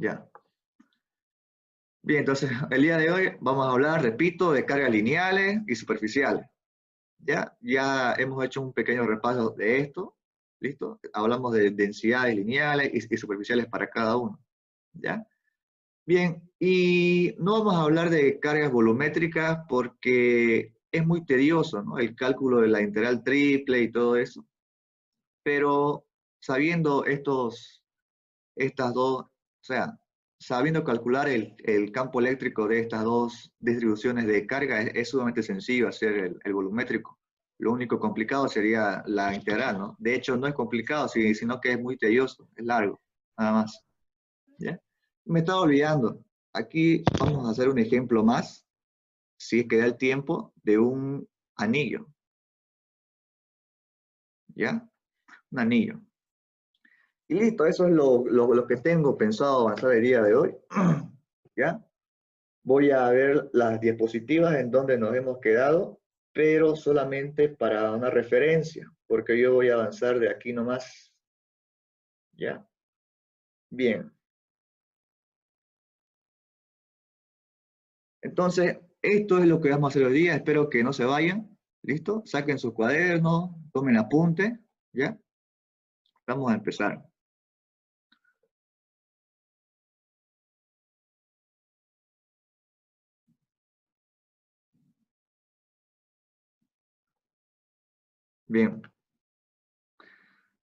Ya. Bien, entonces el día de hoy vamos a hablar, repito, de cargas lineales y superficiales. Ya hemos hecho un pequeño repaso de esto. ¿Listo? Hablamos de densidades lineales y superficiales para cada uno. ¿Ya? Bien, y no vamos a hablar de cargas volumétricas porque es muy tedioso, ¿no? El cálculo de la integral triple y todo eso. Pero sabiendo estas dos, o sea, sabiendo calcular el campo eléctrico de estas dos distribuciones de carga, es sumamente sencillo hacer el volumétrico. Lo único complicado sería la integral, ¿no? De hecho, no es complicado, sino que es muy tedioso, es largo, nada más. ¿Ya? Me estaba olvidando. Aquí vamos a hacer un ejemplo más, si es que da el tiempo, de un anillo. ¿Ya? Un anillo. Y listo, eso es lo que tengo pensado avanzar el día de hoy. ¿Ya? Voy a ver las diapositivas en donde nos hemos quedado, pero solamente para una referencia, porque yo voy a avanzar de aquí nomás. ¿Ya? Bien. Entonces, esto es lo que vamos a hacer hoy día. Espero que no se vayan. ¿Listo? Saquen sus cuadernos, tomen apunte. ¿Ya? Vamos a empezar. Bien.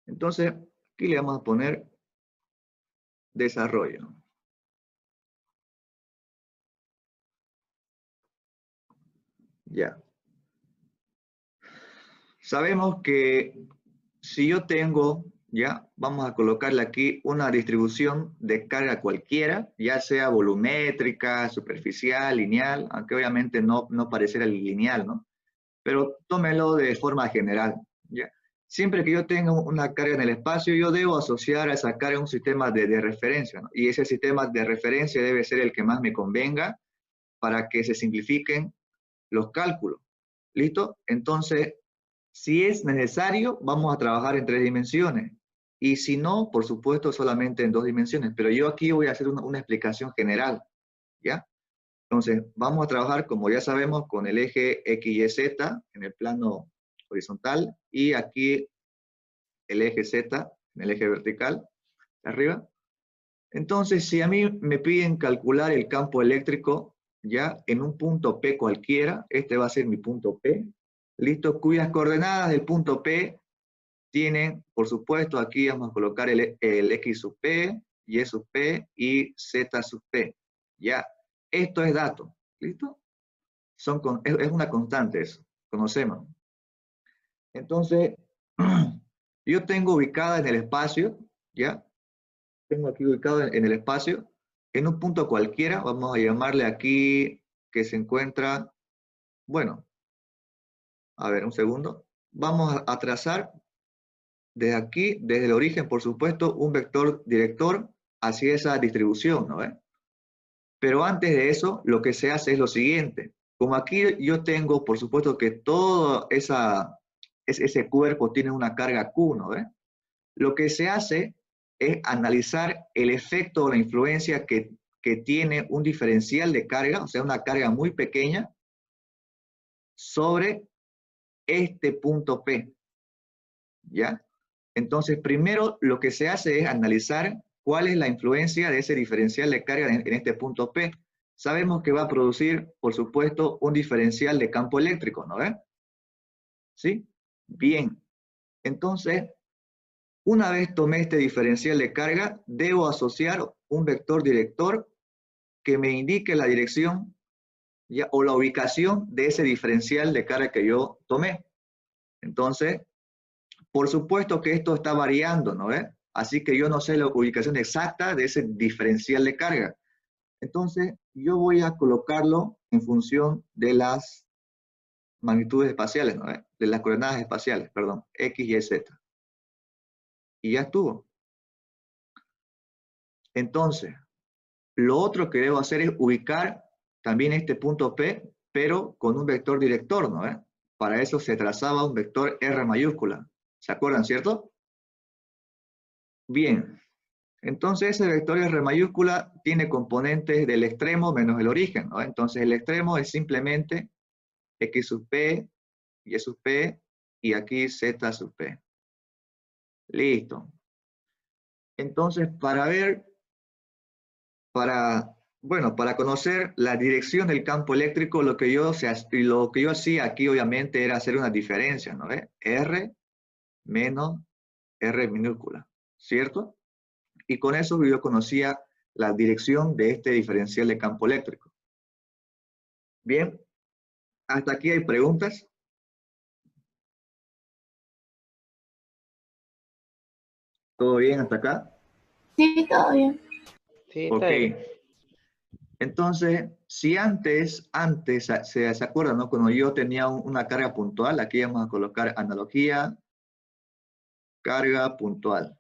Entonces, aquí le vamos a poner desarrollo. Ya. Sabemos que si yo tengo, ya, vamos a colocarle aquí una distribución de carga cualquiera, ya sea volumétrica, superficial, lineal, aunque obviamente no pareciera lineal, ¿no? Pero tómelo de forma general, ¿ya? Siempre que yo tenga una carga en el espacio, yo debo asociar a esa carga un sistema de referencia, ¿no? Y ese sistema de referencia debe ser el que más me convenga para que se simplifiquen los cálculos. ¿Listo? Entonces, si es necesario, vamos a trabajar en 3 dimensiones. Y si no, por supuesto, solamente en 2 dimensiones. Pero yo aquí voy a hacer una explicación general. ¿Ya? Entonces, vamos a trabajar, como ya sabemos, con el eje X, Y, Z en el plano horizontal y aquí el eje Z en el eje vertical, arriba. Entonces, si a mí me piden calcular el campo eléctrico, ya en un punto P cualquiera, este va a ser mi punto P, listo, cuyas coordenadas del punto P tienen, por supuesto, aquí vamos a colocar el X sub P, Y sub P y Z sub P. Ya, esto es dato, ¿listo? Es una constante eso, conocemos. Entonces, yo tengo ubicada en el espacio, ¿ya? Tengo aquí ubicado en el espacio, en un punto cualquiera, vamos a llamarle aquí que se encuentra, bueno, a ver, un segundo. Vamos a trazar desde aquí, desde el origen, por supuesto, un vector director hacia esa distribución, ¿no? Pero antes de eso, lo que se hace es lo siguiente. Como aquí yo tengo, por supuesto, que todo ese cuerpo tiene una carga Q, ¿no? Lo que se hace es analizar el efecto o la influencia que tiene un diferencial de carga, o sea, una carga muy pequeña, sobre este punto P, ¿ya? Entonces, primero lo que se hace es analizar cuál es la influencia de ese diferencial de carga en este punto P. Sabemos que va a producir, por supuesto, un diferencial de campo eléctrico, ¿no ven? ¿Sí? Bien. Entonces, una vez tomé este diferencial de carga, debo asociar un vector director que me indique la dirección ¿ya? O la ubicación de ese diferencial de carga que yo tomé. Entonces, por supuesto que esto está variando, ¿no ves? Así que yo no sé la ubicación exacta de ese diferencial de carga. Entonces, yo voy a colocarlo en función de las magnitudes espaciales, ¿no ves? De las coordenadas espaciales, perdón, X, Y, Z. Y ya estuvo. Entonces, lo otro que debo hacer es ubicar también este punto P, pero con un vector director, ¿no? Para eso se trazaba un vector R mayúscula. ¿Se acuerdan, cierto? Bien. Entonces ese vector R mayúscula tiene componentes del extremo menos el origen, ¿no? Entonces el extremo es simplemente X sub P, Y sub P, y aquí Z sub P. Listo. Entonces, para conocer la dirección del campo eléctrico, lo que yo hacía aquí, obviamente, era hacer una diferencia, ¿no? R menos R minúscula, ¿cierto? Y con eso yo conocía la dirección de este diferencial de campo eléctrico. Bien, hasta aquí hay preguntas. ¿Todo bien hasta acá? Sí, todo bien. Sí, está Ok. bien. Entonces, si antes se acuerdan, ¿no? Cuando yo tenía una carga puntual, aquí vamos a colocar analogía, carga puntual.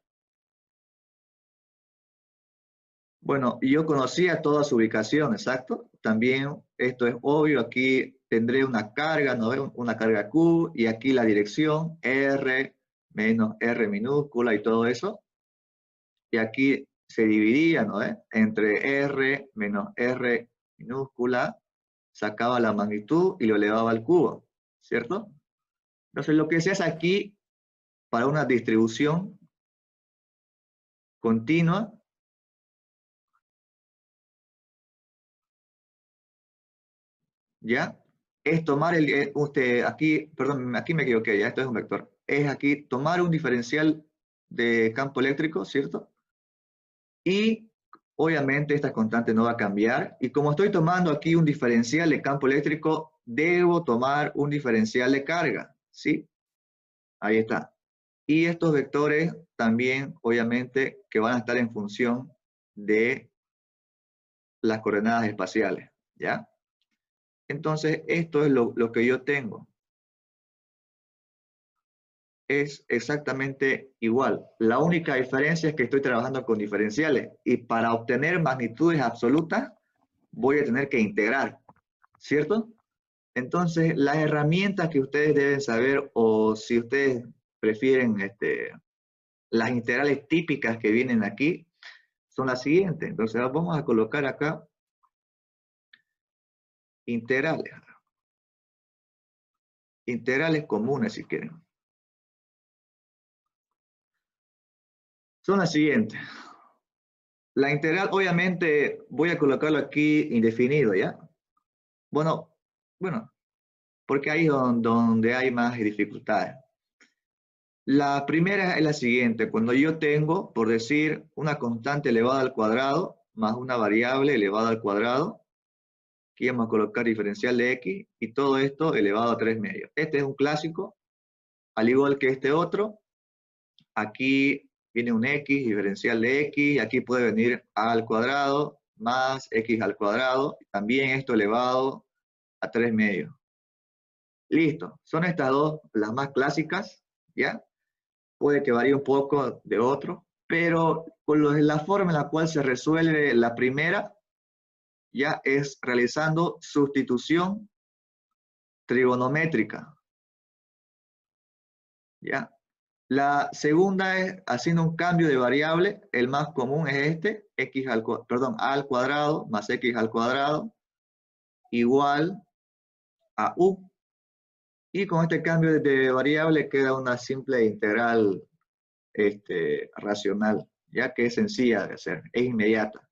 Bueno, yo conocía toda su ubicación, exacto. También esto es obvio, aquí tendré una carga, ¿no? Una carga Q, y aquí la dirección R menos R minúscula y todo eso. Y aquí se dividía, ¿no? Entre R menos R minúscula, sacaba la magnitud y lo elevaba al cubo, ¿cierto? Entonces lo que se hace aquí para una distribución continua, ¿ya? Es tomar aquí me equivoqué, ya, esto es un vector. Es aquí tomar un diferencial de campo eléctrico, ¿cierto? Y obviamente esta constante no va a cambiar. Y como estoy tomando aquí un diferencial de campo eléctrico, debo tomar un diferencial de carga, ¿sí? Ahí está. Y estos vectores también, obviamente, que van a estar en función de las coordenadas espaciales, ¿ya? Entonces, esto es lo que yo tengo. Es exactamente igual. La única diferencia es que estoy trabajando con diferenciales y para obtener magnitudes absolutas voy a tener que integrar, ¿cierto? Entonces, las herramientas que ustedes deben saber, o si ustedes prefieren las integrales típicas que vienen aquí, son las siguientes. Entonces, vamos a colocar acá integrales. Integrales comunes, si quieren. Son las siguientes. La integral, obviamente, voy a colocarlo aquí indefinido, ¿ya? Bueno, porque ahí es donde hay más dificultades. La primera es la siguiente. Cuando yo tengo, por decir, una constante elevada al cuadrado más una variable elevada al cuadrado, aquí vamos a colocar diferencial de x, y todo esto elevado a 3 medios. Este es un clásico, al igual que este otro. Aquí viene un x, diferencial de x, y aquí puede venir a al cuadrado más x al cuadrado, también esto elevado a 3 medios. Listo, son estas dos las más clásicas, ¿ya? Puede que varíe un poco de otro, pero con la forma en la cual se resuelve la primera, ya es realizando sustitución trigonométrica, ¿ya? La segunda es haciendo un cambio de variable, el más común es este, a al cuadrado más x al cuadrado igual a u. Y con este cambio de variable queda una simple integral racional, ya que es sencilla de hacer, es inmediata.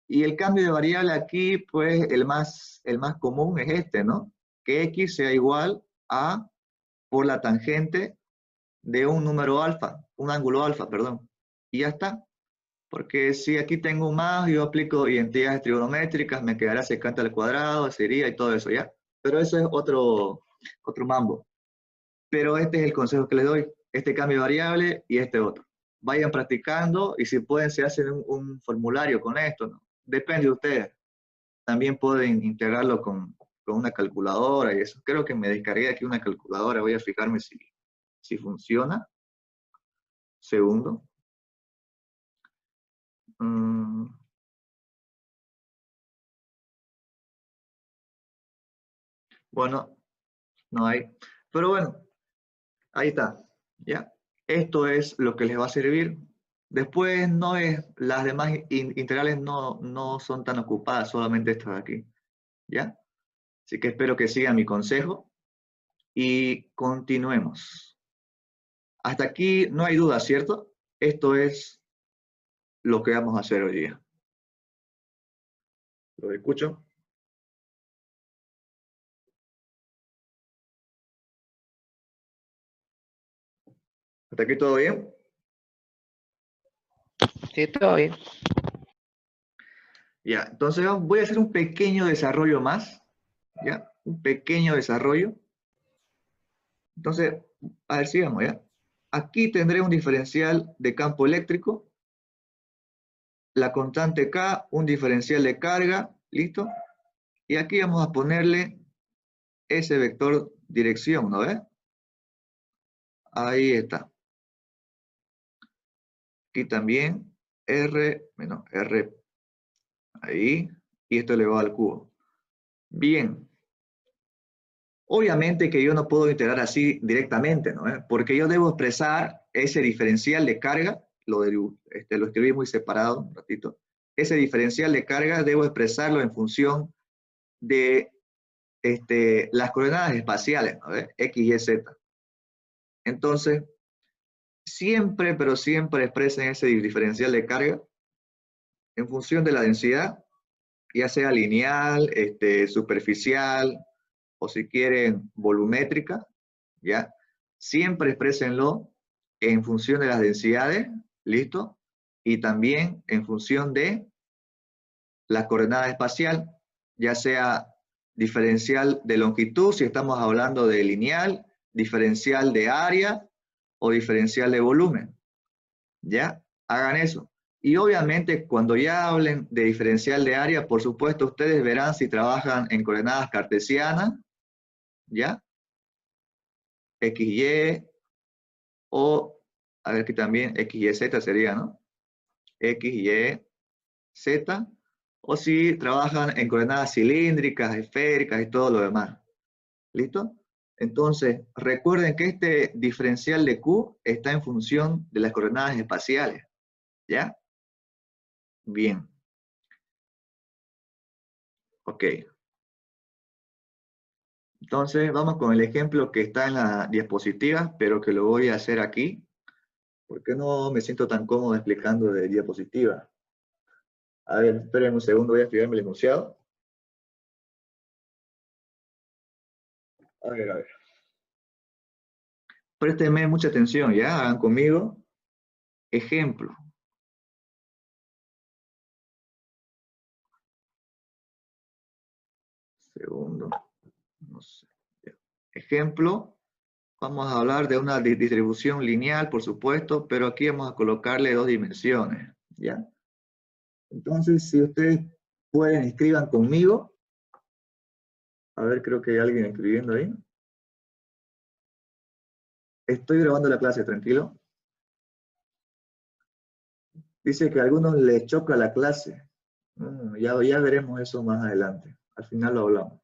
Y el cambio de variable aquí, pues el más común es este, ¿no? Que x sea igual a por la tangente de un número alfa, un ángulo alfa, perdón. Y ya está. Porque si aquí tengo un más, yo aplico identidades trigonométricas, me quedará secante al cuadrado, sería y todo eso, ¿ya? Pero eso es otro mambo. Pero este es el consejo que les doy. Este cambio de variable y este otro. Vayan practicando y si pueden se hacen un formulario con esto, ¿no? Depende de ustedes. También pueden integrarlo con una calculadora y eso. Creo que me descargué aquí una calculadora. Voy a fijarme si funciona. Segundo. Bueno, no hay. Pero bueno, ahí está. ¿Ya? Esto es lo que les va a servir. Después las demás integrales no son tan ocupadas, solamente esta de aquí, ¿ya? Así que espero que sigan mi consejo y continuemos. Hasta aquí no hay duda, ¿cierto? Esto es lo que vamos a hacer hoy día. ¿Lo escucho? ¿Hasta aquí todo bien? Sí, todo bien. Ya, entonces voy a hacer un pequeño desarrollo más, ¿ya? Un pequeño desarrollo. Entonces, a ver, sigamos, ¿ya? Aquí tendré un diferencial de campo eléctrico, la constante K, un diferencial de carga, ¿listo? Y aquí vamos a ponerle ese vector dirección, ¿no ves? Ahí está. Aquí también R menos R, ahí, y esto elevado al cubo. Bien. Obviamente que yo no puedo integrar así directamente, ¿no? Porque yo debo expresar ese diferencial de carga, lo escribí muy separado, un ratito. Ese diferencial de carga debo expresarlo en función de las coordenadas espaciales, ¿no? X, Y, Z. Entonces, siempre, pero siempre expresen ese diferencial de carga en función de la densidad, ya sea lineal, superficial, o si quieren volumétrica, ¿ya? Siempre exprésenlo en función de las densidades, ¿listo? Y también en función de la coordenada espacial, ya sea diferencial de longitud, si estamos hablando de lineal, diferencial de área o diferencial de volumen, ¿ya? Hagan eso. Y obviamente cuando ya hablen de diferencial de área, por supuesto ustedes verán si trabajan en coordenadas cartesianas, ¿ya? X, Y, o, a ver, aquí también X, Y, Z sería, ¿no? X, Y, Z, o si trabajan en coordenadas cilíndricas, esféricas y todo lo demás. ¿Listo? Entonces, recuerden que este diferencial de Q está en función de las coordenadas espaciales. ¿Ya? Bien. Ok. Entonces, vamos con el ejemplo que está en la diapositiva, pero que lo voy a hacer aquí, porque no me siento tan cómodo explicando de diapositiva. A ver, esperen un segundo, voy a escribirme el enunciado. A ver, a ver. Préstenme mucha atención, ¿ya? Hagan conmigo. Ejemplo. Segundo. No sé. Ya. Ejemplo. Vamos a hablar de una distribución lineal, por supuesto, pero aquí vamos a colocarle dos dimensiones, ¿ya? Entonces, si ustedes pueden, escriban conmigo. A ver, creo que hay alguien escribiendo ahí. Estoy grabando la clase, tranquilo. Dice que a algunos les choca la clase. Ya veremos eso más adelante. Al final lo hablamos.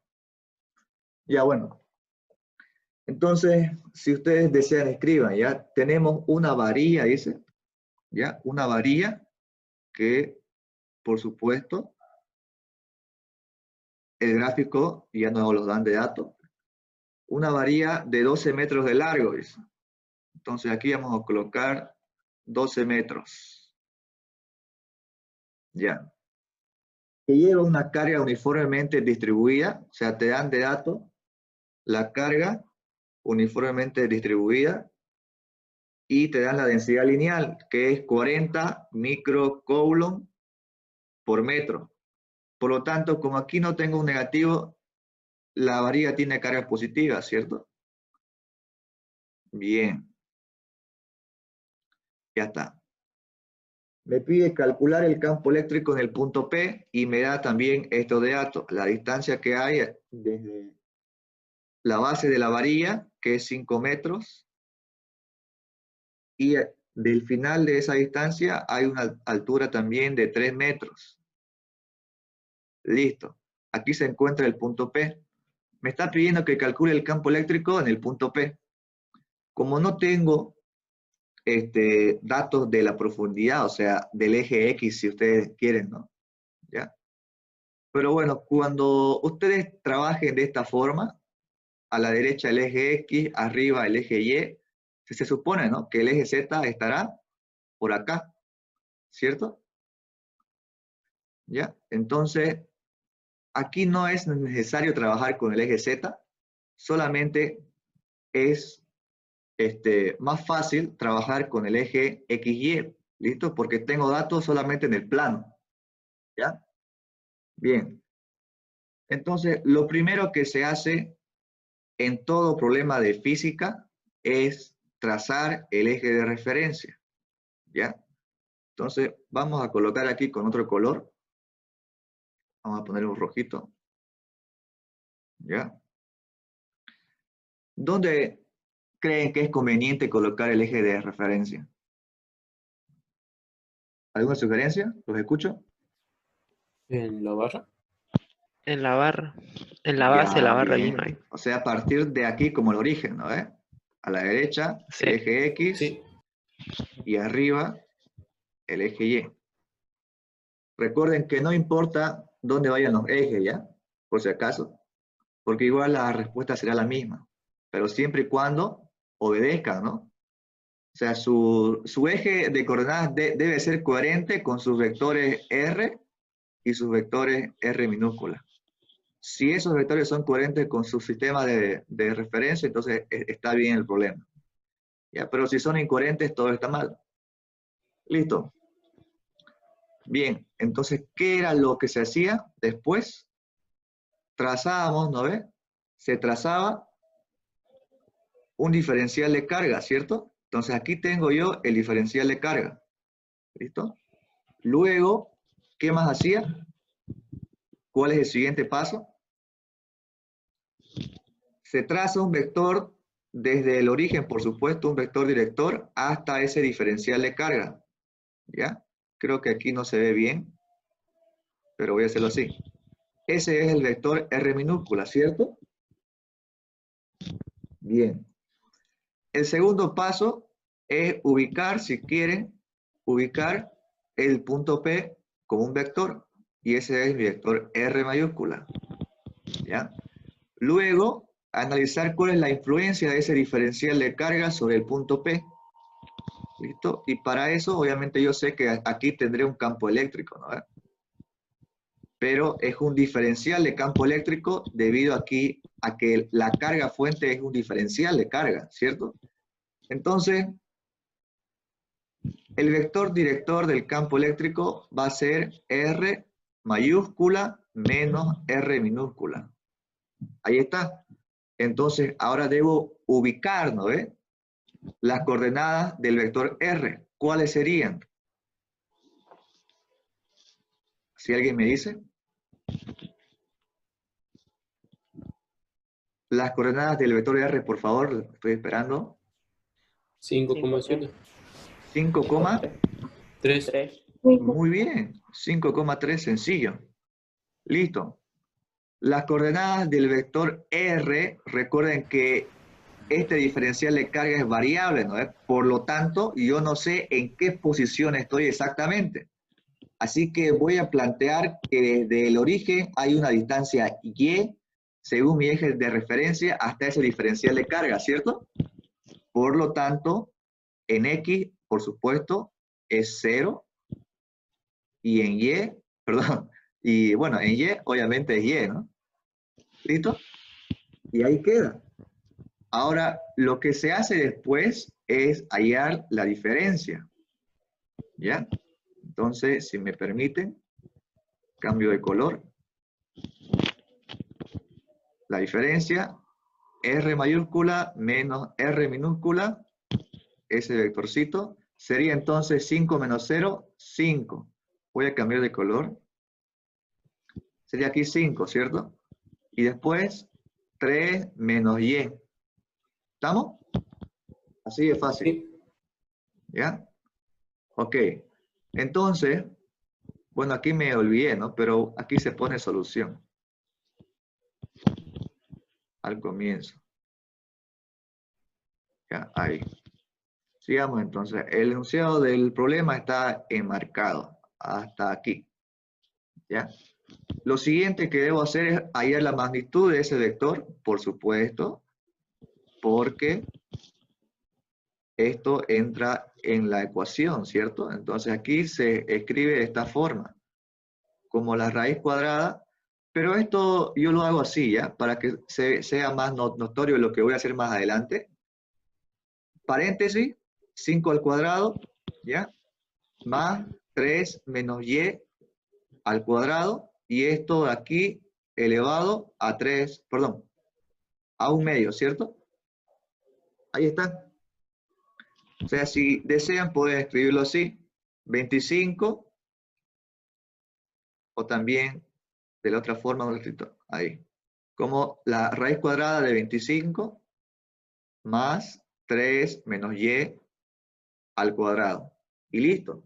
Ya, bueno. Entonces, si ustedes desean, escriban, ya tenemos una varilla, dice, ya, una varilla que, por supuesto, el gráfico ya no los dan de datos, una varilla de 12 metros de largo, dice. Entonces aquí vamos a colocar 12 metros, ya. Que lleva una carga uniformemente distribuida, o sea, te dan de datos la carga uniformemente distribuida, y te dan la densidad lineal, que es 40 microcoulomb por metro. Por lo tanto, como aquí no tengo un negativo, la varilla tiene carga positiva, ¿cierto? Bien. Ya está. Me pide calcular el campo eléctrico en el punto P y me da también estos datos, la distancia que hay desde la base de la varilla, que es 5 metros, y del final de esa distancia hay una altura también de 3 metros. Listo. Aquí se encuentra el punto P. Me está pidiendo que calcule el campo eléctrico en el punto P. Como no tengo datos de la profundidad, o sea, del eje X si ustedes quieren, ¿no? ¿Ya? Pero bueno, cuando ustedes trabajen de esta forma, a la derecha el eje X, arriba el eje Y, se supone, ¿no?, que el eje Z estará por acá, ¿cierto? ¿Ya? Entonces, aquí no es necesario trabajar con el eje Z, solamente es más fácil trabajar con el eje XY, ¿listo? Porque tengo datos solamente en el plano, ¿ya? Bien. Entonces, lo primero que se hace en todo problema de física es trazar el eje de referencia, ¿ya? Entonces, vamos a colocar aquí con otro color. Vamos a poner un rojito, ¿ya? ¿Dónde creen que es conveniente colocar el eje de referencia? ¿Alguna sugerencia? ¿Los escucho? En la barra. En la barra. En la base de la Ya, barra bien bien. ahí. O sea, a partir de aquí como el origen, ¿no? A la derecha, Sí. el eje X, Sí. y arriba, el eje Y. Recuerden que no importa dónde vayan los ejes, ¿ya? Por si acaso, porque igual la respuesta será la misma, pero siempre y cuando obedezcan, ¿no? O sea, su eje de coordenadas debe ser coherente con sus vectores R y sus vectores R minúscula. Si esos vectores son coherentes con su sistema de referencia, entonces está bien el problema. ¿Ya? Pero si son incoherentes, todo está mal. Listo. Bien, entonces, ¿qué era lo que se hacía después? Trazábamos, ¿no ve? Se trazaba un diferencial de carga, ¿cierto? Entonces aquí tengo yo el diferencial de carga. ¿Listo? Luego, ¿qué más hacía? ¿Cuál es el siguiente paso? Se traza un vector desde el origen, por supuesto, un vector director, hasta ese diferencial de carga. ¿Ya? Creo que aquí no se ve bien, pero voy a hacerlo así. Ese es el vector R minúscula, ¿cierto? Bien. El segundo paso es ubicar, si quieren, ubicar el punto P como un vector. Y ese es mi vector R mayúscula. ¿Ya? Luego, analizar cuál es la influencia de ese diferencial de carga sobre el punto P. ¿Listo? Y para eso, obviamente, yo sé que aquí tendré un campo eléctrico, ¿no? Pero es un diferencial de campo eléctrico debido aquí a que la carga fuente es un diferencial de carga, ¿cierto? Entonces, el vector director del campo eléctrico va a ser R mayúscula menos R minúscula. Ahí está. Entonces, ahora debo ubicar, ¿no ve? Las coordenadas del vector R. ¿Cuáles serían? Si alguien me dice. Las coordenadas del vector R, por favor, estoy esperando. 5,7. 5,3. 3. Muy bien. 5,3, sencillo. Listo. Las coordenadas del vector R, recuerden que este diferencial de carga es variable, ¿no? Por lo tanto, yo no sé en qué posición estoy exactamente. Así que voy a plantear que desde el origen hay una distancia Y, según mi eje de referencia, hasta ese diferencial de carga, ¿cierto? Por lo tanto, en X, por supuesto, es 0. Y en Y, perdón, y bueno, en Y obviamente es Y, ¿no? ¿Listo? Y ahí queda. Ahora, lo que se hace después es hallar la diferencia. ¿Ya? Entonces, si me permiten, cambio de color. La diferencia, R mayúscula menos R minúscula, ese vectorcito, sería entonces 5 menos 0, 5. Voy a cambiar de color. Sería aquí 5, ¿cierto? Y después 3 menos Y. ¿Estamos? Así de fácil. Sí. ¿Ya? Ok. Entonces, bueno, aquí me olvidé, ¿no? Pero aquí se pone solución. Al comienzo. Ya, ahí. Sigamos entonces. El enunciado del problema está enmarcado hasta aquí. ¿Ya? Lo siguiente que debo hacer es hallar la magnitud de ese vector, por supuesto, porque esto entra en la ecuación, ¿cierto? Entonces aquí se escribe de esta forma, como la raíz cuadrada, pero esto yo lo hago así, ¿ya? Para que sea más notorio lo que voy a hacer más adelante. Paréntesis, 5 al cuadrado, ¿ya? Más 3 menos y al cuadrado, y esto de aquí elevado a 3, perdón, a 1/2, ¿cierto? Ahí está. O sea, si desean pueden escribirlo así, 25, o también de la otra forma, un escrito ahí, como la raíz cuadrada de 25 más 3 menos y al cuadrado. Y listo.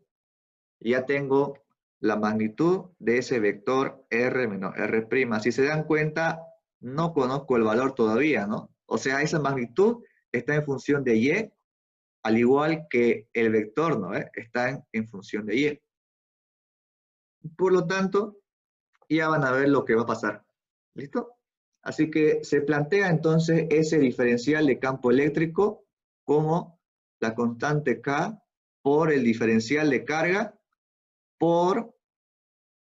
Ya tengo la magnitud de ese vector r menos r'. Si se dan cuenta, no conozco el valor todavía, ¿no? O sea, esa magnitud está en función de y, al igual que el vector, ¿no? Está en función de y. Por lo tanto, ya van a ver lo que va a pasar. ¿Listo? Así que se plantea entonces ese diferencial de campo eléctrico como la constante K por el diferencial de carga por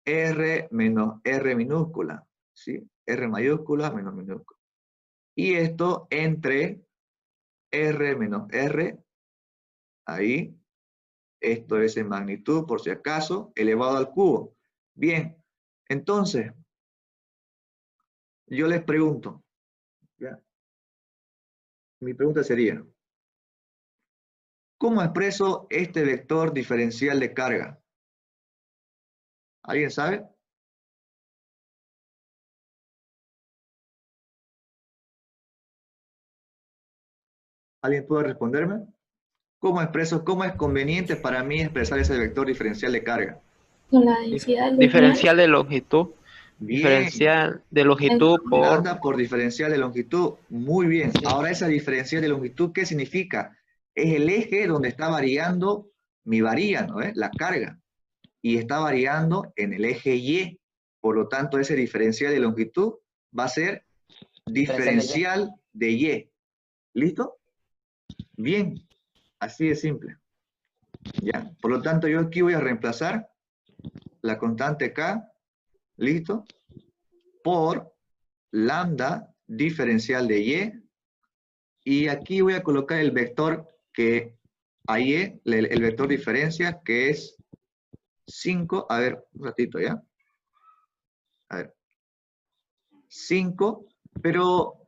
R menos R minúscula, ¿sí? R mayúscula menos minúscula. Y esto entre R menos R, ahí, esto es en magnitud por si acaso, elevado al cubo. Bien, entonces, yo les pregunto, ¿ya? Mi pregunta sería, ¿cómo expreso este vector diferencial de carga? ¿Alguien sabe? ¿Alguien puede responderme? ¿Cómo expreso, cómo es conveniente para mí expresar ese vector diferencial de carga? Con la densidad lineal. Diferencial de longitud. Bien, Diferencial de longitud por... anda por diferencial de longitud. Muy bien. Sí. Ahora esa diferencial de longitud, ¿qué significa? Es el eje donde está variando mi varía, ¿no? La carga. Y está variando en el eje Y. Por lo tanto, ese diferencial de longitud va a ser diferencial de Y. ¿Listo? Bien. Así de simple. ¿Ya? Por lo tanto, yo aquí voy a reemplazar la constante K, ¿listo? Por lambda diferencial de Y. Y aquí voy a colocar el vector que a Y, el vector diferencia, que es 5. A ver, un ratito, ¿ya? A ver. 5, pero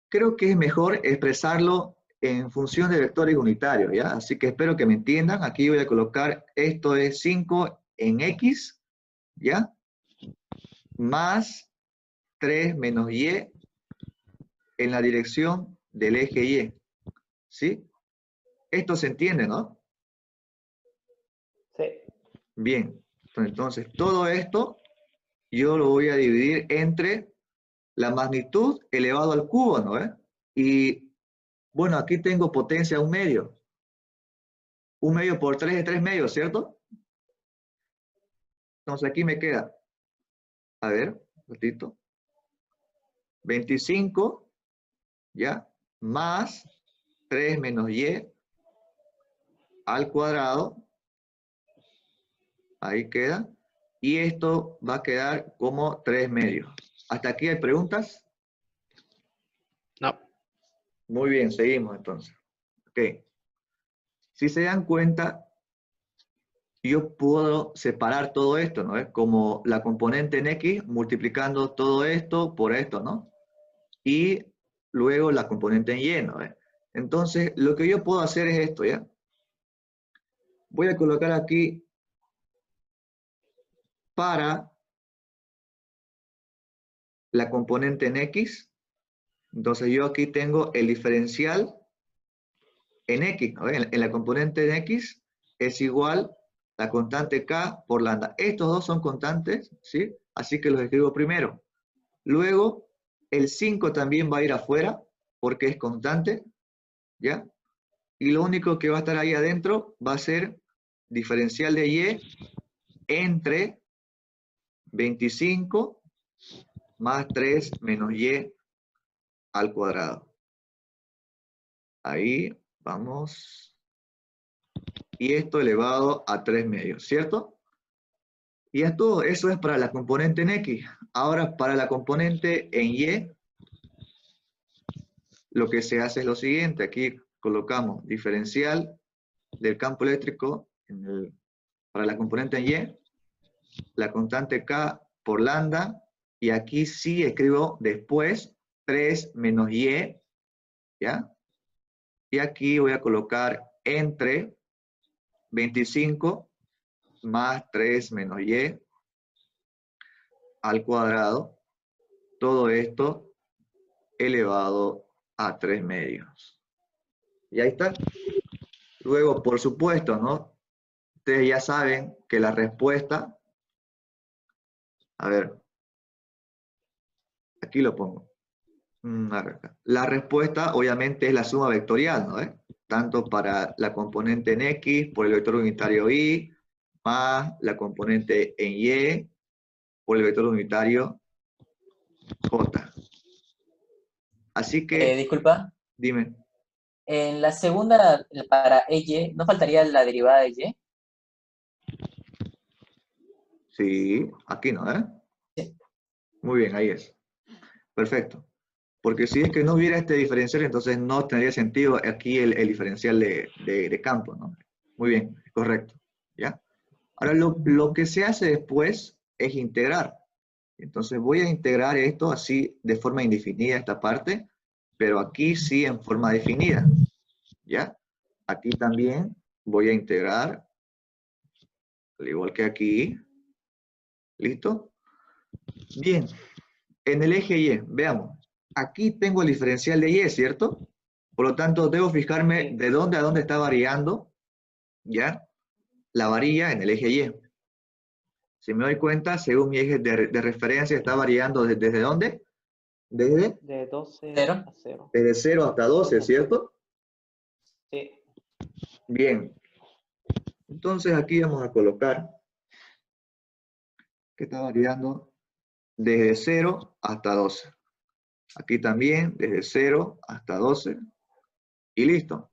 creo que es mejor expresarlo en función de vectores unitarios, ¿ya? Así que espero que me entiendan. Aquí voy a colocar, esto es 5 en X, ¿ya? Más 3 menos Y en la dirección del eje Y, ¿sí? Esto se entiende, ¿no? Sí. Bien, entonces todo esto yo lo voy a dividir entre la magnitud elevado al cubo, ¿no? Y bueno, aquí tengo potencia 1/2. 1/2 por 3 es 3/2, ¿cierto? Entonces aquí me queda, a ver, un ratito, 25, ¿ya? Más 3 menos Y al cuadrado, ahí queda, y esto va a quedar como 3/2. ¿Hasta aquí hay preguntas? No. Muy bien, seguimos entonces. Ok. Si se dan cuenta, yo puedo separar todo esto, ¿no? Es como la componente en X multiplicando todo esto por esto, ¿no? Y luego la componente en Y, ¿no? Entonces, lo que yo puedo hacer es esto, ¿ya? Voy a colocar aquí para la componente en X. Entonces, yo aquí tengo el diferencial en X, ¿no? En la componente en X es igual la constante K por lambda. Estos dos son constantes, ¿sí? Así que los escribo primero. Luego, el 5 también va a ir afuera porque es constante, ¿ya? y lo único que va a estar ahí adentro va a ser diferencial de y entre 25 más 3 menos y al cuadrado. Ahí vamos. Y esto elevado a 3 medios, ¿cierto? Y esto, eso es para la componente en X. Ahora, para la componente en Y, lo que se hace es lo siguiente. Aquí colocamos diferencial del campo eléctrico para la componente en Y, la constante K por lambda, y aquí sí escribo después 3 menos Y, ¿ya? Y aquí voy a colocar entre 25 más 3 menos Y al cuadrado, todo esto elevado a 3 medios. Y ahí está. Luego, por supuesto, ¿no? Ustedes ya saben que la respuesta, a ver, aquí lo pongo. La respuesta obviamente es la suma vectorial, ¿no? Tanto para la componente en X por el vector unitario Y, más la componente en Y por el vector unitario J. Así que, Disculpa, dime. en la segunda, para EY, ¿no faltaría la derivada de Y? Sí, aquí no, ¿eh? Sí. Muy bien, ahí es. Perfecto. Porque si es que no hubiera este diferencial, entonces no tendría sentido aquí el diferencial de campo, ¿no? Muy bien, correcto. ¿Ya? Ahora, lo que se hace después es integrar. Entonces voy a integrar esto así de forma indefinida, esta parte, pero aquí sí en forma definida. ¿Ya? Aquí también voy a integrar, al igual que aquí. ¿Listo? Bien. En el eje Y, veamos. Aquí tengo el diferencial de Y, ¿cierto? Por lo tanto, debo fijarme de dónde a dónde está variando, ¿ya? La varilla en el eje Y. Si me doy cuenta, según mi eje de referencia, está variando ¿desde dónde? Desde De 12 ¿Cero? a 0. Desde 0 hasta 12, ¿cierto? Sí. Bien. Entonces aquí vamos a colocar que está variando desde 0 hasta 12. Aquí también, desde 0 hasta 12. Y listo.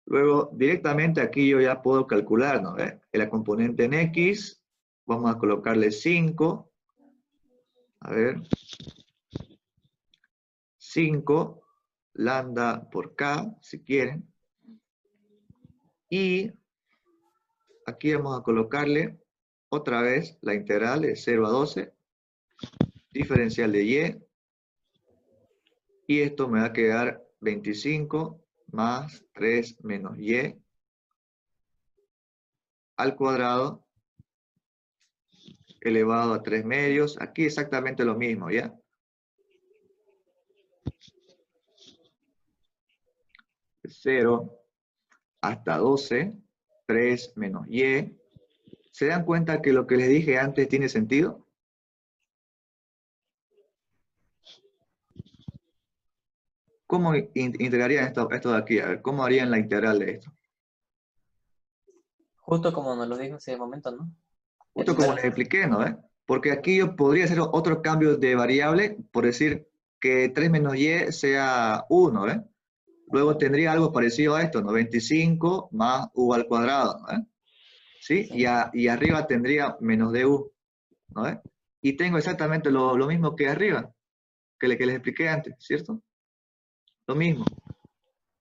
Luego, directamente aquí yo ya puedo calcular, ¿no? En la componente en X, vamos a colocarle 5. A ver. 5 lambda por K, si quieren. Y aquí vamos a colocarle otra vez la integral de 0 a 12, diferencial de Y. Y esto me va a quedar 25 más 3 menos Y al cuadrado elevado a 3 medios. Aquí exactamente lo mismo, ¿ya? De 0 hasta 12, 3 menos Y. ¿Se dan cuenta que lo que les dije antes tiene sentido? ¿Cómo integrarían esto de aquí? A ver, ¿cómo harían la integral de esto? Justo como nos lo dijo en ese momento, ¿no? Justo como les expliqué, ¿no? Porque aquí yo podría hacer otro cambio de variable, por decir que 3 menos y sea 1, ¿eh? Luego tendría algo parecido a esto, ¿no? 25 más u al cuadrado, ¿no? ¿Sí? Y arriba tendría menos du, ¿no? Y tengo exactamente lo mismo que arriba, que les expliqué antes, ¿cierto? Lo mismo.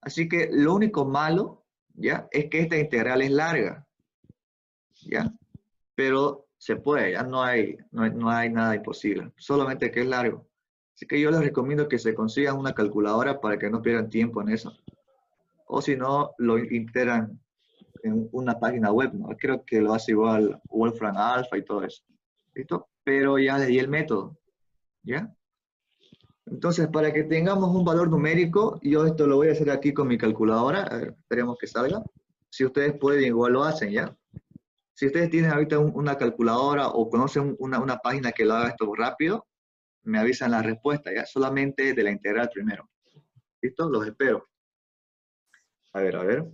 Así que lo único malo, ¿ya? Es que esta integral es larga, ¿ya? Pero se puede, ya no hay nada imposible, solamente que es largo. Así que yo les recomiendo que se consigan una calculadora para que no pierdan tiempo en eso. O si no, lo integran en una página web, ¿no? Creo que lo hace igual Wolfram Alpha y todo eso. ¿Listo? Pero ya les di el método, ¿ya? Entonces, para que tengamos un valor numérico, yo esto lo voy a hacer aquí con mi calculadora. A ver, esperemos que salga. Si ustedes pueden, igual lo hacen, ¿ya? Si ustedes tienen ahorita una calculadora o conocen una página que lo haga esto rápido, me avisan la respuesta, ¿ya? Solamente de la integral primero. ¿Listo? Los espero. A ver, a ver.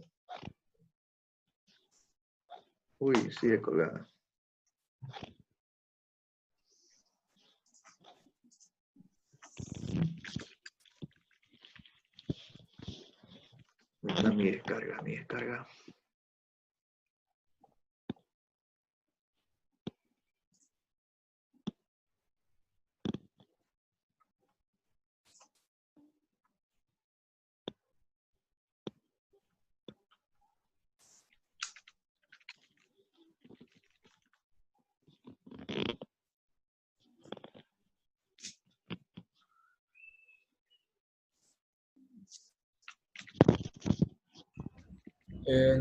Uy, sigue colgada. Está mi descarga, mi descarga.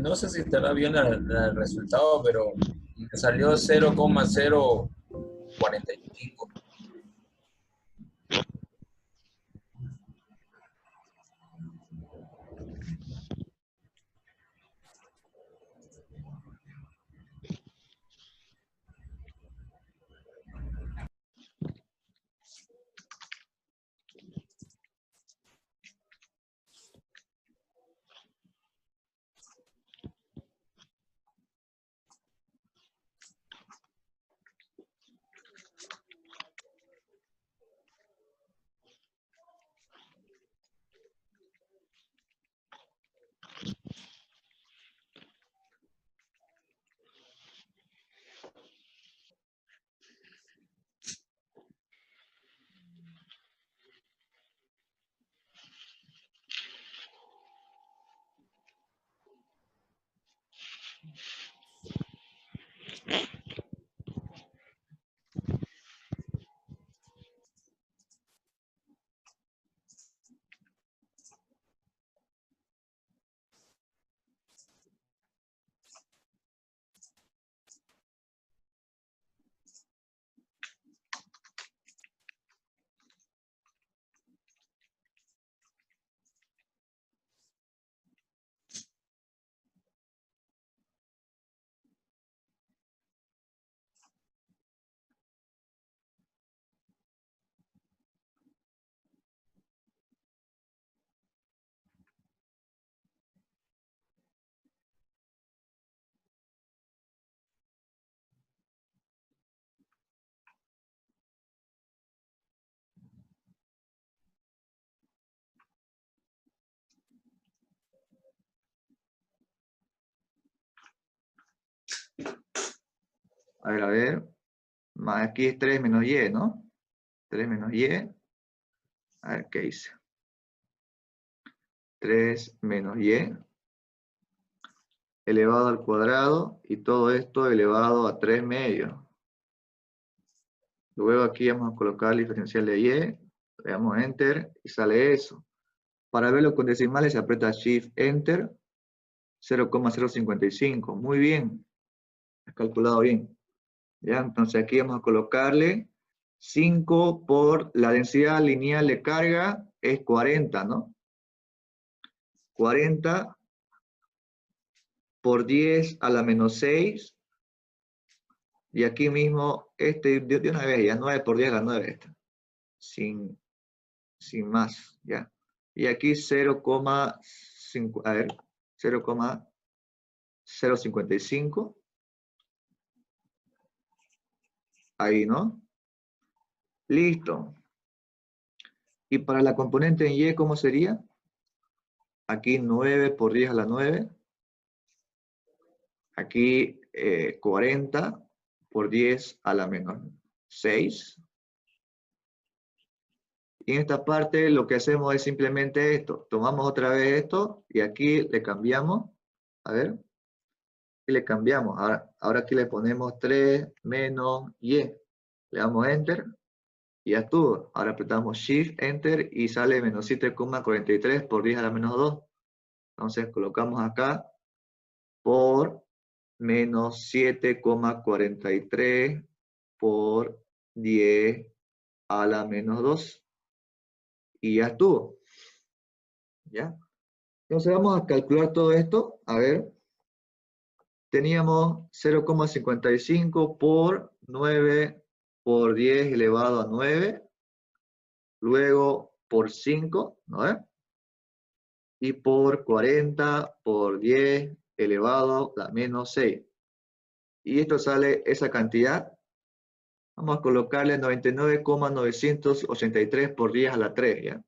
No sé si estará bien el resultado, pero me salió 0,045. A ver. Más aquí es 3 menos y, ¿no? 3 menos y. A ver, ¿qué hice? 3 menos y elevado al cuadrado y todo esto elevado a 3 medios. Luego aquí vamos a colocar el diferencial de y, le damos Enter y sale eso. Para verlo con decimales se aprieta Shift Enter, 0,055. Muy bien, has calculado bien. ¿Ya? Entonces aquí vamos a colocarle 5 por la densidad lineal de carga es 40, ¿no? 40 por 10 a la menos 6. Y aquí mismo, de una vez, ya 9 por 10 a la 9. Sin más, ¿ya? Y aquí 0,5, a ver, 0,055. Ahí, ¿no? Listo. Y para la componente en y, ¿cómo sería? Aquí 9 por 10 a la 9. Aquí 40 por 10 a la menos 6. Y en esta parte lo que hacemos es simplemente esto. Tomamos otra vez esto y aquí le cambiamos. A ver. Y le cambiamos. Ahora aquí le ponemos 3 menos y. Le damos Enter. Y ya estuvo. Ahora apretamos Shift, Enter y sale menos 7,43 por 10 a la menos 2. Entonces colocamos acá por menos 7,43 por 10 a la menos 2. Y ya estuvo. ¿Ya? Entonces vamos a calcular todo esto. A ver. Teníamos 0,55 por 9 por 10 elevado a 9. Luego por 5, ¿no? y por 40 por 10 elevado a la menos 6. Y esto sale esa cantidad. Vamos a colocarle 99,983 por 10 a la 3, ¿ya?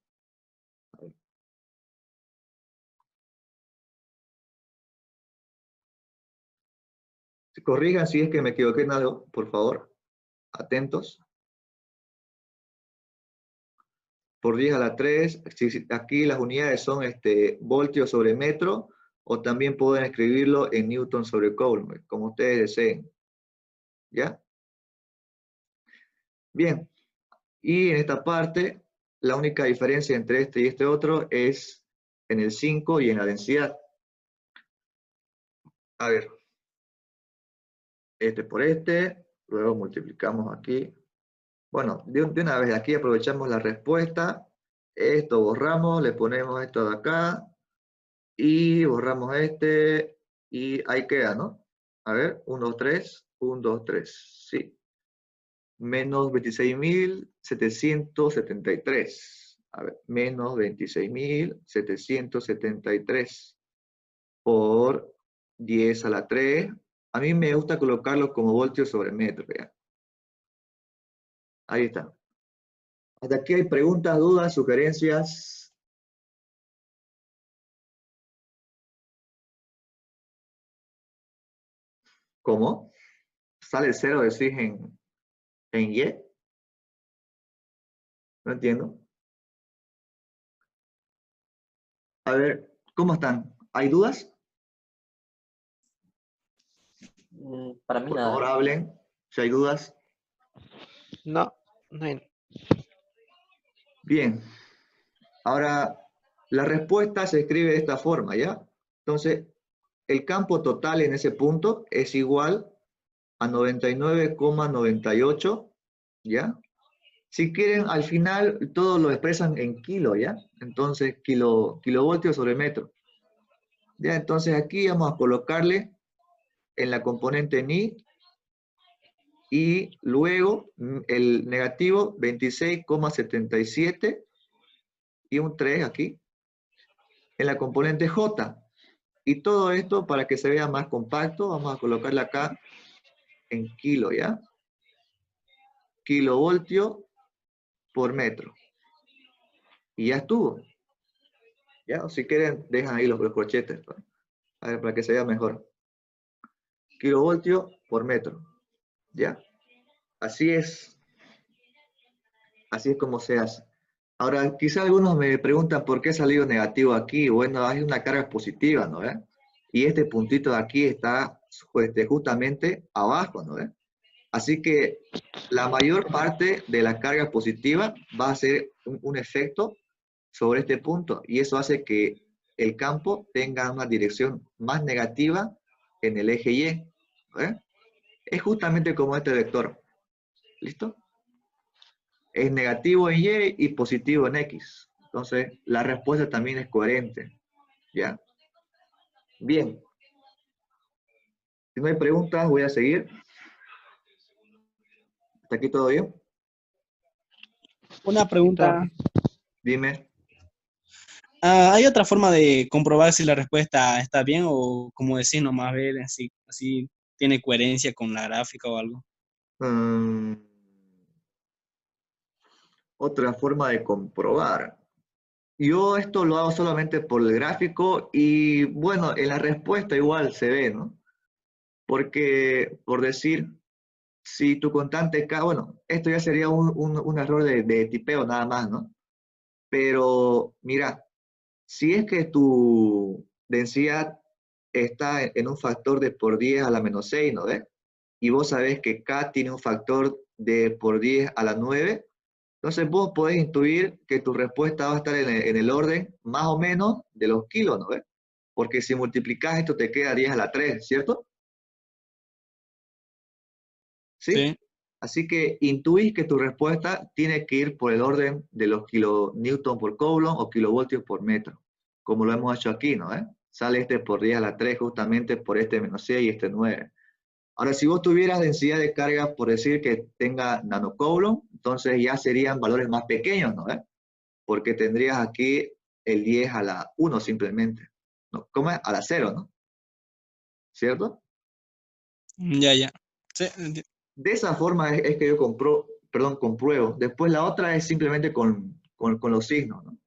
Corrijan si es que me equivoqué en algo, por favor. Atentos. Por 10 a la 3, aquí las unidades son voltios sobre metro, o también pueden escribirlo en newton sobre coulomb, como ustedes deseen. ¿Ya? Bien. Y en esta parte, la única diferencia entre este y este otro es en el 5 y en la densidad. A ver. Este por este, luego multiplicamos aquí. Bueno, de una vez aquí aprovechamos la respuesta. Esto borramos, le ponemos esto de acá. Y borramos este. Y ahí queda, ¿no? A ver, 1, 2, 3. 1, 2, 3. Sí. Menos 26.773. A ver, menos 26.773 por 10 a la 3. A mí me gusta colocarlo como voltios sobre metro, ¿ya? Ahí está. Hasta aquí hay preguntas, dudas, sugerencias. ¿Cómo? ¿Sale el 0 decís en Y? No entiendo. A ver, ¿cómo están? ¿Hay dudas? Para mí Por nada. favor, hablen. Si hay dudas. No, no hay. Bien. Ahora, la respuesta se escribe de esta forma, ¿ya? Entonces, el campo total en ese punto es igual a 99,98, ¿ya? Si quieren, al final todo lo expresan en kilo, ¿ya? Entonces, kilovoltios sobre metro. Ya, entonces aquí vamos a colocarle en la componente ni y luego el negativo 26,77 y un 3 aquí en la componente J. Y todo esto, para que se vea más compacto, vamos a colocarle acá en kilo, ¿ya? Kilovoltio por metro. Y ya estuvo. ¿Ya? O si quieren, dejan ahí los corchetes, ¿no? A ver, para que se vea mejor. Kilovoltio por metro. ¿Ya? Así es. Así es como se hace. Ahora, quizá algunos me preguntan por qué ha salido negativo aquí. Bueno, hay una carga positiva, ¿no? Y este puntito de aquí está justamente abajo, ¿no? Así que la mayor parte de la carga positiva va a ser un efecto sobre este punto, y eso hace que el campo tenga una dirección más negativa en el eje Y. Es justamente como este vector. ¿Listo? Es negativo en Y y positivo en X. Entonces, la respuesta también es coherente. ¿Ya? Bien. Si no hay preguntas, voy a seguir. ¿Hasta aquí todo bien? Una pregunta. Dime. ¿Hay otra forma de comprobar si la respuesta está bien o como decís nomás ver así tiene coherencia con la gráfica o algo? Otra forma de comprobar. Yo esto lo hago solamente por el gráfico y bueno, en la respuesta igual se ve, ¿no? Porque, por decir, si tu constante K, bueno, esto ya sería un error de tipeo nada más, ¿no? Pero mira, si es que tu densidad está en un factor de por 10 a la menos 6, ¿no ves? Y vos sabés que K tiene un factor de por 10 a la 9, entonces vos podés intuir que tu respuesta va a estar en el orden más o menos de los kilos, ¿no ves? Porque si multiplicás esto te queda 10 a la 3, ¿cierto? ¿Sí? Sí. Así que intuís que tu respuesta tiene que ir por el orden de los kilonewton por coulomb o kilovoltios por metro, como lo hemos hecho aquí, ¿no? Sale este por 10 a la 3 justamente por este menos 6 y este 9. Ahora, si vos tuvieras densidad de carga, por decir que tenga nanocoulomb, entonces ya serían valores más pequeños, ¿no? Porque tendrías aquí el 10 a la 1 simplemente. ¿No? ¿Cómo es? A la 0, ¿no? ¿Cierto? Ya, ya. Sí, De esa forma es que yo compruebo. Después la otra es simplemente con los signos, ¿no?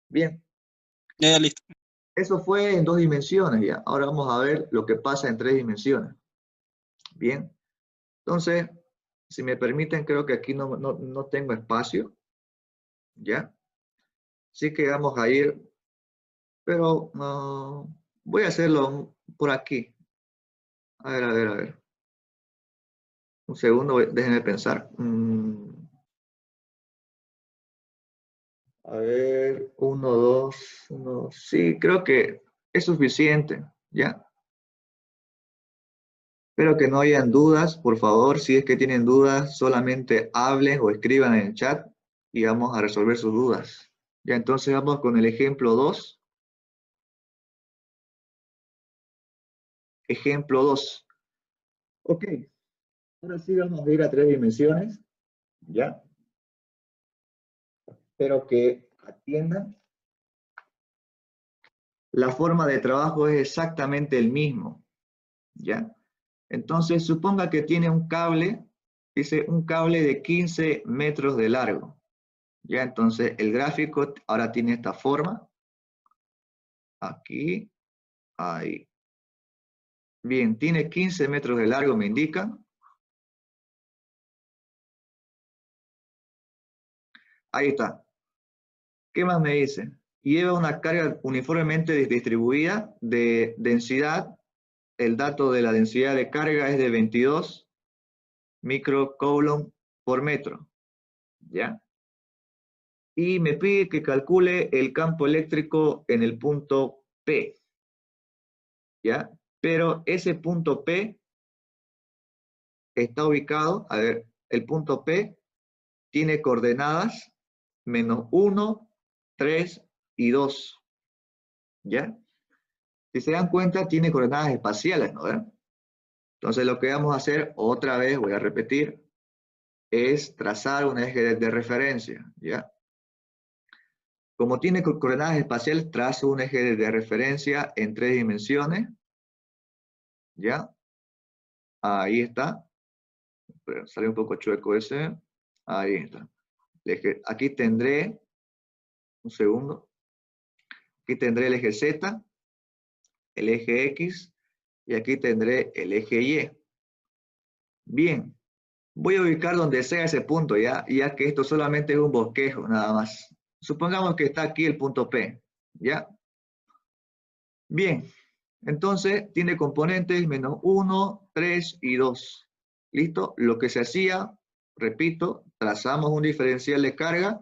Bien. ya, ya, listo. Eso fue en 2 dimensiones ya. Ahora vamos a ver lo que pasa en 3 dimensiones. Bien. Entonces, si me permiten, creo que aquí no tengo espacio. ¿Ya? Así que vamos a ir, pero voy a hacerlo por aquí. A ver, a ver, a ver. Un segundo, déjenme pensar. A ver, 1, 2, 1. Sí, creo que es suficiente, ¿ya? Espero que no hayan dudas, por favor. Si es que tienen dudas, solamente hablen o escriban en el chat y vamos a resolver sus dudas. Ya, entonces vamos con el ejemplo 2. Ejemplo 2. Ok. Ahora sí vamos a ir a 3 dimensiones, ¿ya? Espero que atiendan. La forma de trabajo es exactamente el mismo, ¿ya? Entonces, suponga que tiene un cable, dice un cable de 15 metros de largo, ¿ya? Entonces, el gráfico ahora tiene esta forma. Aquí, ahí. Bien, tiene 15 metros de largo, me indican. Ahí está. ¿Qué más me dice? Lleva una carga uniformemente distribuida de densidad. El dato de la densidad de carga es de 22 microcoulomb por metro. ¿Ya? Y me pide que calcule el campo eléctrico en el punto P. ¿Ya? Pero ese punto P está ubicado, a ver, el punto P tiene coordenadas -1, 3 y 2. ¿Ya? Si se dan cuenta, tiene coordenadas espaciales, ¿no? Entonces lo que vamos a hacer, otra vez, voy a repetir, es trazar un eje de referencia, ¿ya? Como tiene coordenadas espaciales, trazo un eje de referencia en 3 dimensiones, ¿ya? Ahí está. Pero sale un poco chueco ese. Ahí está. Aquí tendré, un segundo, aquí tendré el eje Z, el eje X, y aquí tendré el eje Y. Bien, voy a ubicar donde sea ese punto, ya que esto solamente es un bosquejo, nada más. Supongamos que está aquí el punto P, ¿ya? Bien, entonces tiene componentes -1, 3 y 2. ¿Listo? Lo que se hacía, repito, trazamos un diferencial de carga,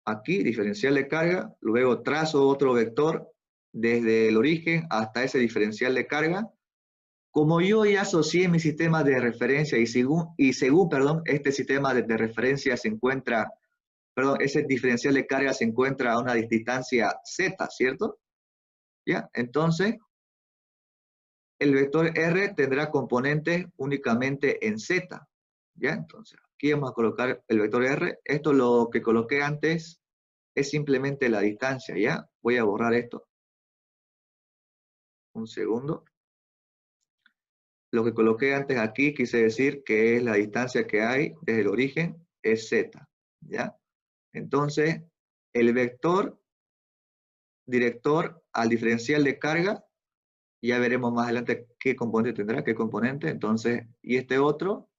aquí, diferencial de carga, luego trazo otro vector desde el origen hasta ese diferencial de carga. Como yo ya asocié mi sistema de referencia y según este sistema de referencia se encuentra, ese diferencial de carga se encuentra a una distancia z, ¿cierto? ¿Ya? Entonces, el vector R tendrá componentes únicamente en Z. ¿Ya? Entonces, aquí vamos a colocar el vector R. Esto lo que coloqué antes es simplemente la distancia, ¿ya? Voy a borrar esto. Un segundo. Lo que coloqué antes aquí quise decir que es la distancia que hay desde el origen, es Z, ¿ya? Entonces, el vector director al diferencial de carga, ya veremos más adelante qué componente tendrá, qué componente. Entonces, y este otro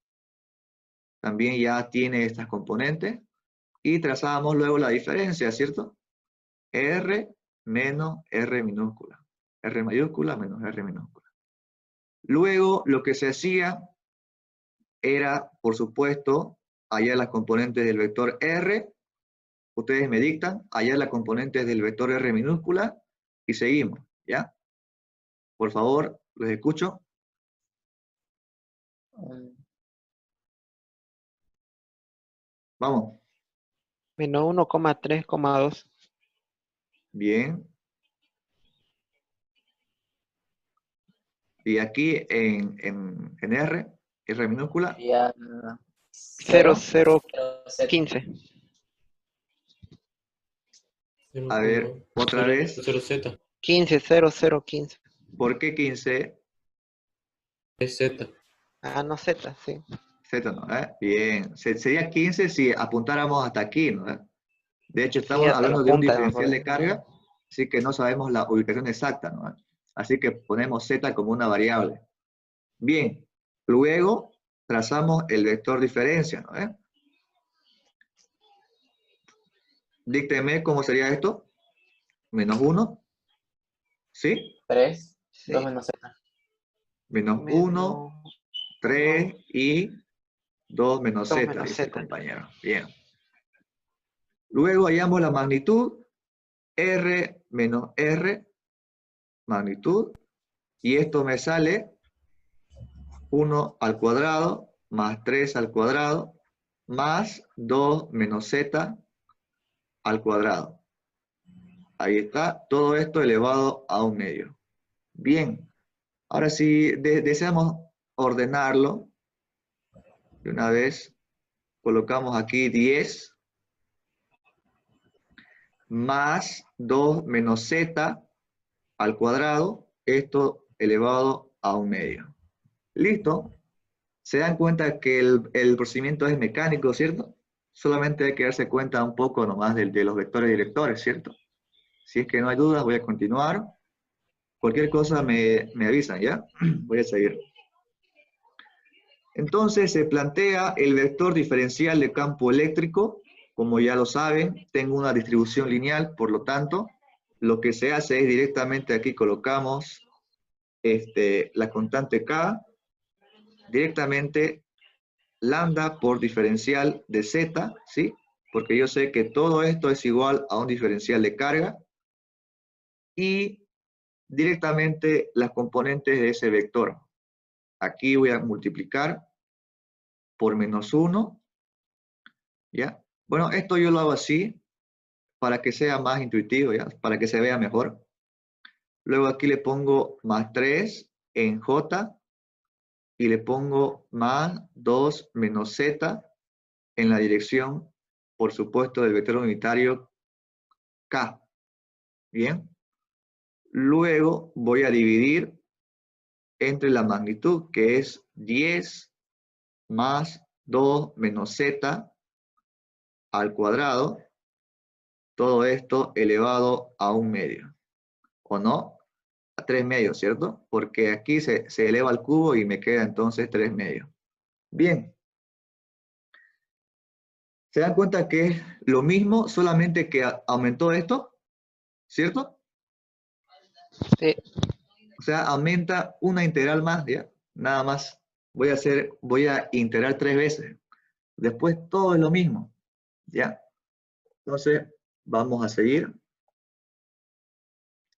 también ya tiene estas componentes. Y trazamos luego la diferencia, ¿cierto? R menos R minúscula. R mayúscula menos R minúscula. Luego, lo que se hacía era, por supuesto, hallar las componentes del vector R. Ustedes me dictan, hallar las componentes del vector R minúscula y seguimos, ¿ya? Por favor, los escucho. Vamos. -1,3,2. Bien. Y aquí en R minúscula. Ya, 0,015. A ver, otra vez. 0,0z. 15, 0, 0, 15. ¿Por qué 15? Es z. Ah, no, Z, sí. Z, ¿no? Bien. Sería 15 si apuntáramos hasta aquí, ¿no? De hecho, Sí, estamos hasta la hablando de un punta, diferencial mejor. de carga, así que no sabemos la ubicación exacta, ¿no? Así que ponemos Z como una variable. Bien. Luego trazamos el vector diferencia, ¿no? Dícteme cómo sería esto. Menos 1. ¿Sí? 3, Sí. 2 menos z. Menos 1, Menos 3 y 2 menos 2 z, menos dice el Z. compañero. Bien. Luego hallamos la magnitud, R menos R, magnitud, y esto me sale 1 al cuadrado más 3 al cuadrado más 2 menos z al cuadrado. Ahí está, todo esto elevado a 1/2. Bien, ahora si deseamos ordenarlo, de una vez colocamos aquí 10 más 2 menos z al cuadrado, esto elevado a 1/2. ¿Listo? Se dan cuenta que el procedimiento es mecánico, ¿cierto? Solamente hay que darse cuenta un poco nomás de los vectores directores, ¿cierto? Si es que no hay dudas, voy a continuar. Cualquier cosa me avisan, ¿ya? Voy a seguir. Entonces se plantea el vector diferencial de campo eléctrico. Como ya lo saben, tengo una distribución lineal, por lo tanto, lo que se hace es directamente aquí colocamos la constante K, directamente lambda por diferencial de Z, ¿sí? Porque yo sé que todo esto es igual a un diferencial de carga, y directamente las componentes de ese vector. Aquí voy a multiplicar por menos 1, ¿ya? Bueno, esto yo lo hago así, para que sea más intuitivo, ¿ya? Para que se vea mejor. Luego aquí le pongo más 3 en J, y le pongo más 2 menos Z en la dirección, por supuesto, del vector unitario K. Bien. Luego voy a dividir entre la magnitud, que es 10 más 2 menos Z al cuadrado. Todo esto elevado a 1/2. ¿O no? A 3/2, ¿cierto? Porque aquí se eleva al cubo y me queda entonces 3/2. Bien. ¿Se dan cuenta que es lo mismo, solamente que aumentó esto? ¿Cierto? Sí. O sea, aumenta una integral más, ¿ya? Nada más. Voy a integrar 3 veces. Después todo es lo mismo, ¿ya? Entonces, vamos a seguir.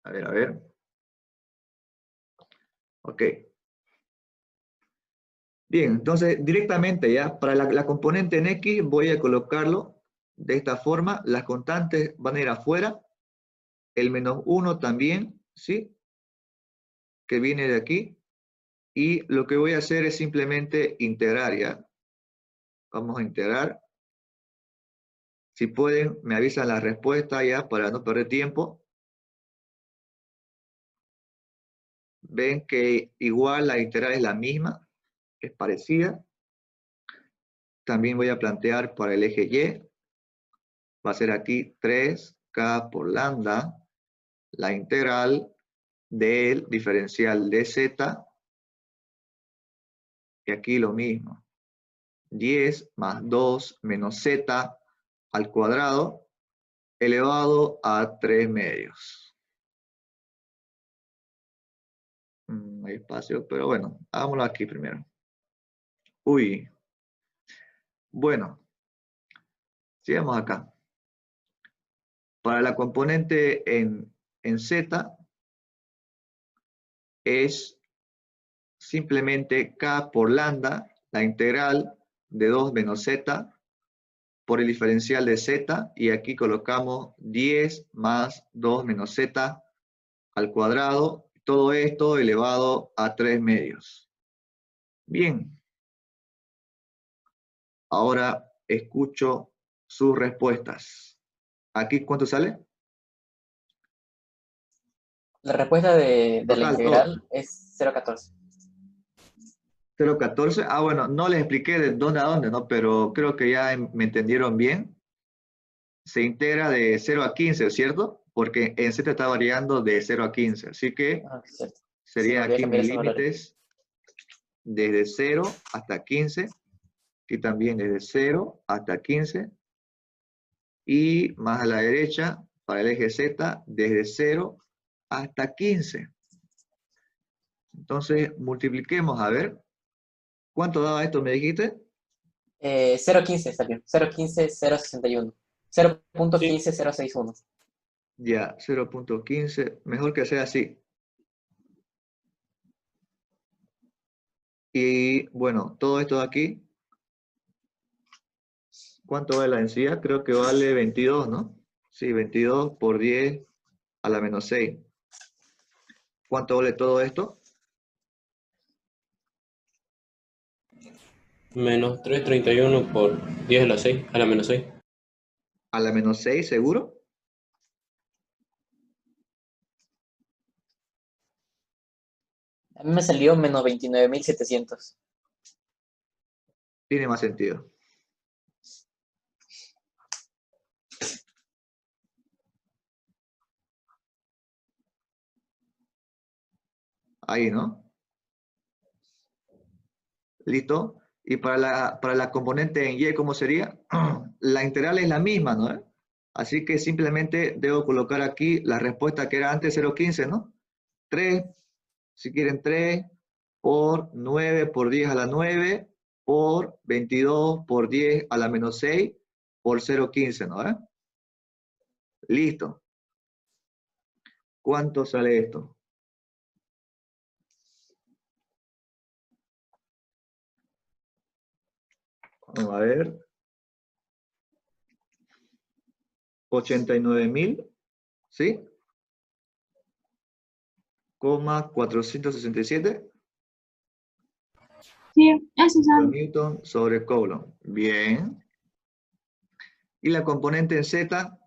A ver, a ver. Ok. Bien, entonces directamente ya, para la componente en X voy a colocarlo de esta forma. Las constantes van a ir afuera. El menos 1 también, ¿sí? Que viene de aquí. Y lo que voy a hacer es simplemente integrar, ¿ya? Vamos a integrar. Si pueden, me avisan la respuesta ya para no perder tiempo. Ven que igual la integral es la misma, es parecida. También voy a plantear para el eje Y. Va a ser aquí 3K por lambda, la integral del diferencial de Z. Y aquí lo mismo. 10 más 2 menos Z al cuadrado elevado a 3/2. Hay espacio, pero bueno, hagámoslo aquí primero. Uy. Bueno, sigamos acá. Para la componente en Z es simplemente K por lambda, la integral de 2 menos Z por el diferencial de Z, y aquí colocamos 10 más 2 menos Z al cuadrado, todo esto elevado a 3/2. Bien. Ahora escucho sus respuestas. ¿Aquí cuánto sale? La respuesta de la Total, integral es 0,14. 0,14. Ah, bueno, no les expliqué de dónde a dónde, ¿no? Pero creo que ya me entendieron bien. Se integra de 0 a 15, ¿cierto? Porque en Z está variando de 0 a 15. Así que Ah, cierto. sería me olvidé aquí cambiar mis esos valores. límites desde 0 hasta 15. Aquí también desde 0 hasta 15. Y más a la derecha, para el eje Z, desde 0 hasta 15. Entonces, multipliquemos, a ver. ¿Cuánto daba esto, me dijiste? 0,15 salió. 0,15, 0,61. 0,15061. Ya, 0,15. Mejor que sea así. Y bueno, todo esto de aquí, ¿cuánto vale la densidad? Creo que vale 22, ¿no? Sí, 22 por 10 a la menos 6. ¿Cuánto vale todo esto? Menos 331 por 10 a la 6, a la menos 6. A la menos 6, ¿seguro? A mí me salió menos 29.700. Tiene más sentido. Ahí, ¿no? ¿Listo? Y para la componente en Y, ¿cómo sería? La integral es la misma, ¿no? Así que simplemente debo colocar aquí la respuesta que era antes 0,15, ¿no? 3, si quieren 3, por 9 por 10 a la 9, por 22 por 10 a la menos 6, por 0,15, ¿no? Listo. ¿Cuánto sale esto? Vamos a ver. 89.000, ¿sí? Coma 467 Sí, eso sabe. Newton sobre Coulomb. Bien. Y la componente en Z,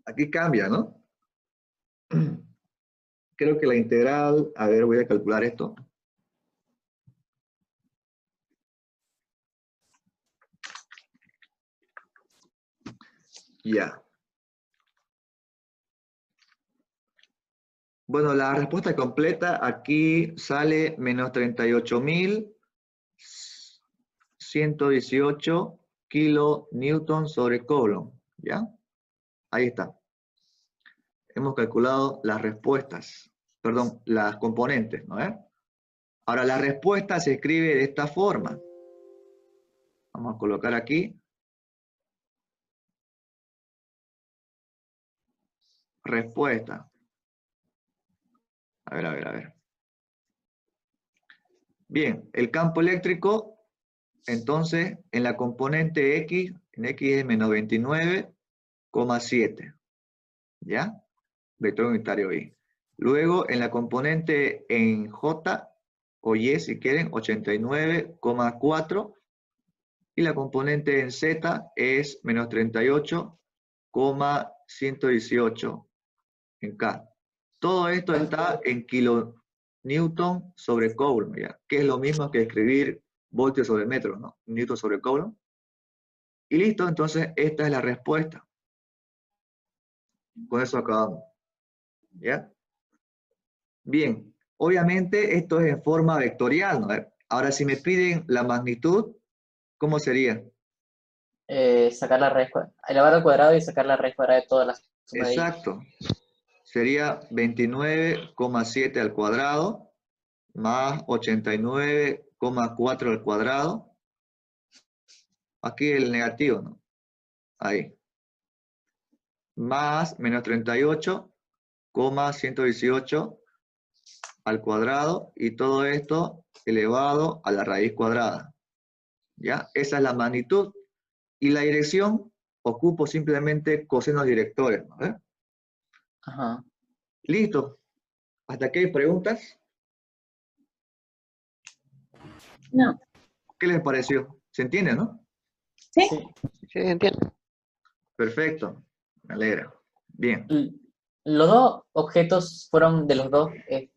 aquí cambia, ¿no? Creo que la integral, a ver, voy a calcular esto. Ya. Bueno, la respuesta completa aquí sale menos 38.118 kilonewton sobre Coulomb, ¿ya? Ahí está. Hemos calculado las respuestas, perdón, las componentes, ¿no? Ahora, la respuesta se escribe de esta forma. Vamos a colocar aquí. Respuesta. A ver. Bien, el campo eléctrico, entonces, en la componente X, en X es menos 29,7. ¿Ya? Vector unitario Y. Luego, en la componente en J, o Y si quieren, 89,4. Y la componente en Z es menos 38,118 en K. Todo esto está en kilonewton sobre Coulomb, ¿ya? Que es lo mismo que escribir voltios sobre metro, ¿no? Newton sobre Coulomb. Y listo, entonces esta es la respuesta. Con eso acabamos. ¿Ya? Bien, obviamente esto es en forma vectorial, ¿no? Ahora, si me piden la magnitud, ¿cómo sería? Sacar la raíz cuadrada. Elevar al cuadrado y sacar la raíz cuadrada de todas las sumas de ellas. Exacto. Sería 29,7 al cuadrado más 89,4 al cuadrado. Aquí el negativo, ¿no? Ahí. Más menos 38,118 al cuadrado y todo esto elevado a la raíz cuadrada. ¿Ya? Esa es la magnitud. Y la dirección, ocupo simplemente cosenos directores, ¿no? Ajá. Listo. ¿Hasta aquí hay preguntas? No. ¿Qué les pareció? ¿Se entiende, no? ¿Sí? Sí. Sí, entiendo. Perfecto. Me alegra. Bien, Los dos objetos fueron, de los dos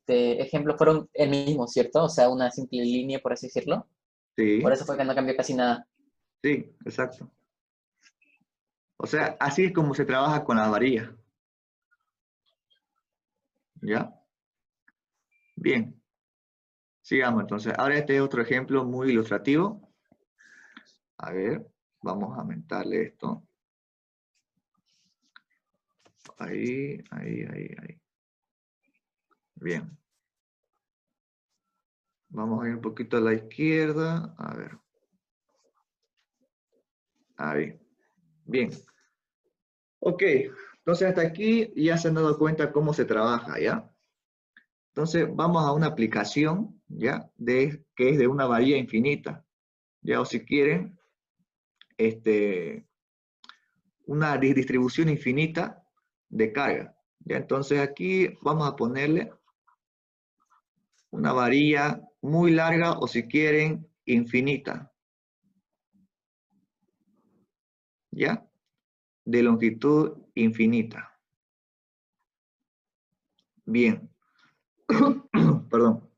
ejemplos, fueron el mismo, ¿cierto? O sea, una simple línea, por así decirlo. sí, Por eso fue que no cambió casi nada. sí, exacto. O sea, así es como se trabaja con las varillas. ¿Ya? Bien, sigamos entonces. Ahora este es otro ejemplo muy ilustrativo. A ver, vamos a aumentarle esto. Ahí. Bien. Vamos a ir un poquito a la izquierda. A ver. Ahí. Bien. Ok. Entonces hasta aquí ya se han dado cuenta cómo se trabaja, ¿ya? Entonces vamos a una aplicación, ¿ya? Que es de una varilla infinita. ¿Ya? O si quieren, una distribución infinita de carga. ¿Ya? Entonces aquí vamos a ponerle una varilla muy larga o si quieren infinita. ¿Ya? De longitud infinita. Bien. Perdón.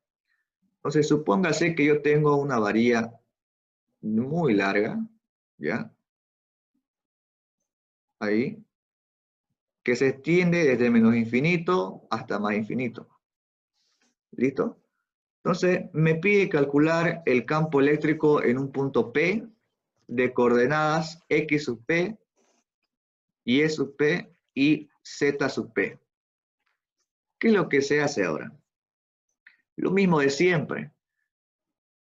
Entonces supóngase que yo tengo una varilla muy larga, ¿ya? Ahí. Que se extiende desde menos infinito hasta más infinito. ¿Listo? Entonces, me pide calcular el campo eléctrico en un punto P de coordenadas X sub P, Y sub P y Z sub P. ¿Qué es lo que se hace ahora? Lo mismo de siempre.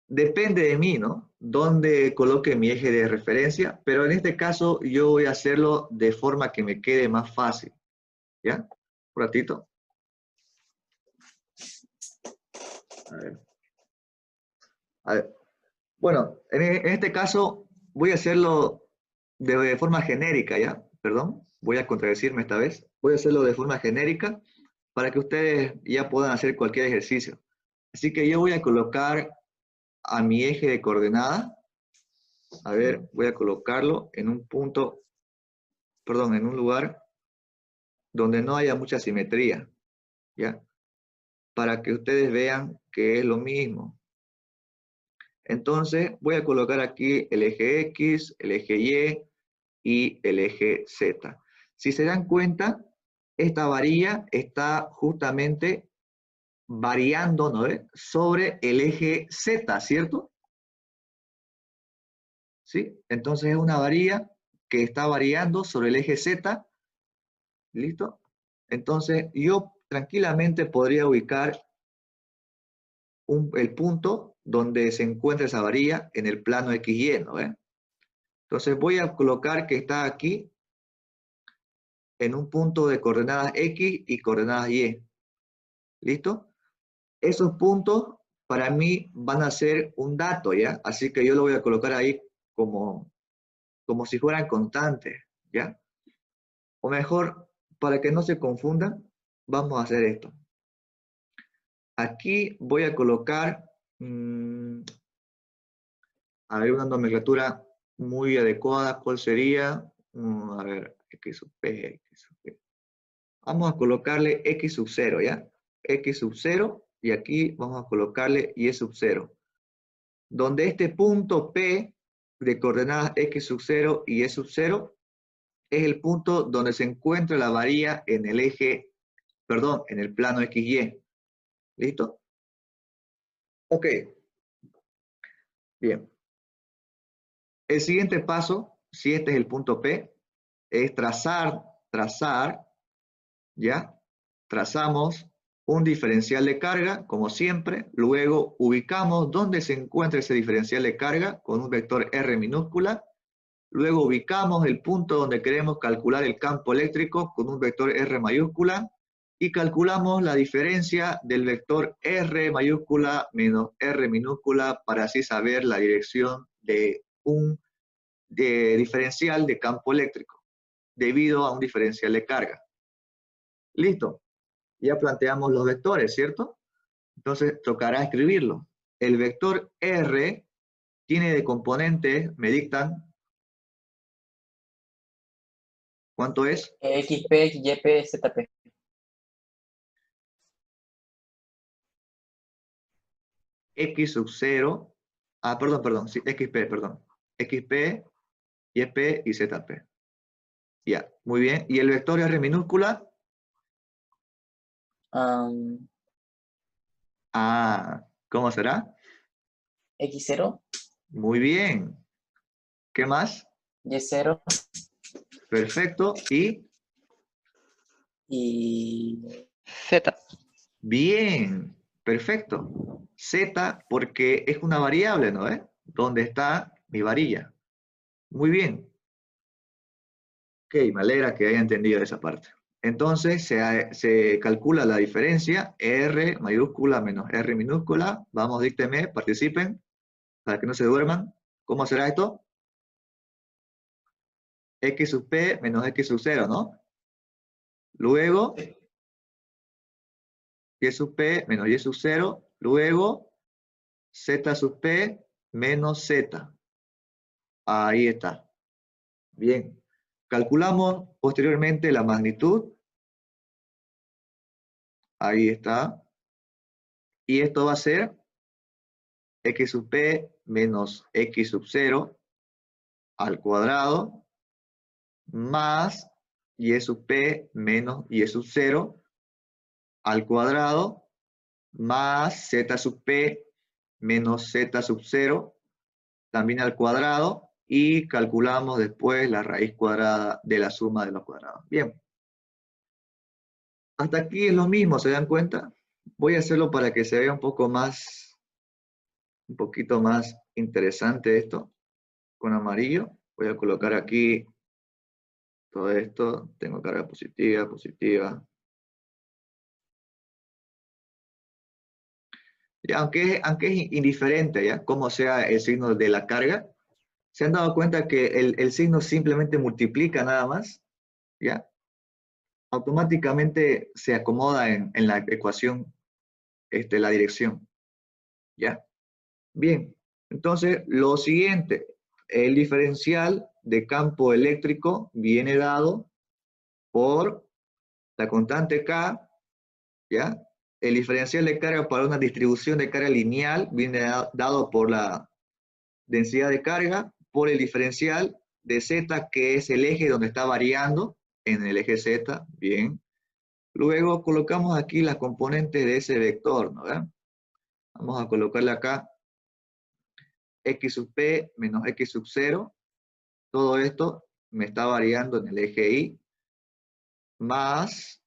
Depende de mí, ¿no? Dónde coloque mi eje de referencia, pero en este caso yo voy a hacerlo de forma que me quede más fácil. ¿Ya? Un ratito. A ver. A ver. Bueno, en este caso voy a hacerlo de forma genérica, ¿ya? Perdón, voy a contradecirme esta vez. Voy a hacerlo de forma genérica para que ustedes ya puedan hacer cualquier ejercicio. Así que yo voy a colocar a mi eje de coordenada. A ver, voy a colocarlo en un punto, perdón, en un lugar donde no haya mucha simetría, ¿ya? Para que ustedes vean que es lo mismo. Entonces voy a colocar aquí el eje X, el eje Y y el eje Z. Si se dan cuenta, esta varilla está justamente variando, ¿no? Sobre el eje Z, ¿cierto? ¿Sí? Entonces es una varilla que está variando sobre el eje Z. ¿Listo? Entonces yo tranquilamente podría ubicar el punto donde se encuentra esa varilla en el plano XY, ¿no? Entonces voy a colocar que está aquí en un punto de coordenadas X y coordenadas Y. ¿Listo? Esos puntos para mí van a ser un dato, ¿ya? Así que yo lo voy a colocar ahí como si fueran constantes, ¿ya? O mejor, para que no se confundan, vamos a hacer esto. Aquí voy a colocar, a ver, una nomenclatura muy adecuada. ¿Cuál sería? A ver, X sub P, X sub P. Vamos a colocarle X sub 0, ¿ya? X sub 0, y aquí vamos a colocarle Y sub 0. Donde este punto P de coordenadas X sub 0 y Y sub 0 es el punto donde se encuentra la varilla en el eje, perdón, en el plano XY. ¿Listo? Ok. Bien. El siguiente paso, si este es el punto P, es trazar, ¿ya? Trazamos un diferencial de carga, como siempre. Luego ubicamos dónde se encuentra ese diferencial de carga con un vector R minúscula. Luego ubicamos el punto donde queremos calcular el campo eléctrico con un vector R mayúscula. Y calculamos la diferencia del vector R mayúscula menos R minúscula para así saber la dirección de un diferencial de campo eléctrico debido a un diferencial de carga. Listo. Ya planteamos los vectores, ¿cierto? Entonces tocará escribirlo. El vector R tiene de componentes, me dictan, ¿Cuánto es? XP, YP, ZP. X sub 0. Ah, perdón, sí, XP, perdón. XP, YP y ZP. Ya, muy bien. ¿Y el vector R minúscula? ¿Cómo será? X0, Muy bien. ¿Qué más? Y0 Perfecto. ¿Y? y Z. Bien. Perfecto. Z porque es una variable, ¿no? ¿Dónde está mi varilla? Muy bien. Ok, me alegra que haya entendido esa parte. Entonces se calcula la diferencia R mayúscula menos R minúscula. Vamos, díctenme, participen, para que no se duerman. ¿Cómo será esto? X sub P menos X sub 0, ¿no? Luego, Y sub P menos Y sub 0. Luego, Z sub P menos Z. Ahí está. Bien. Calculamos posteriormente la magnitud. Ahí está. Y esto va a ser X sub P menos X sub 0 al cuadrado más Y sub P menos Y sub 0 al cuadrado más Z sub P menos Z sub 0 también al cuadrado y calculamos después la raíz cuadrada de la suma de los cuadrados. Bien. Hasta aquí es lo mismo, ¿se dan cuenta? Voy a hacerlo para que se vea un poquito más interesante esto con amarillo. Voy a colocar aquí todo esto. Tengo carga positiva, positiva. Ya, aunque es indiferente, ¿ya? Cómo sea el signo de la carga, ¿se han dado cuenta que el signo simplemente multiplica nada más? ¿Ya? Automáticamente se acomoda en la ecuación la dirección. ¿Ya? Bien, entonces lo siguiente, el diferencial de campo eléctrico viene dado por la constante K, ¿ya? El diferencial de carga para una distribución de carga lineal viene dado por la densidad de carga, por el diferencial de Z, que es el eje donde está variando, en el eje Z, bien. Luego colocamos aquí las componentes de ese vector, ¿no? Vamos a colocarle acá X sub P menos X sub 0. Todo esto me está variando en el eje Y, más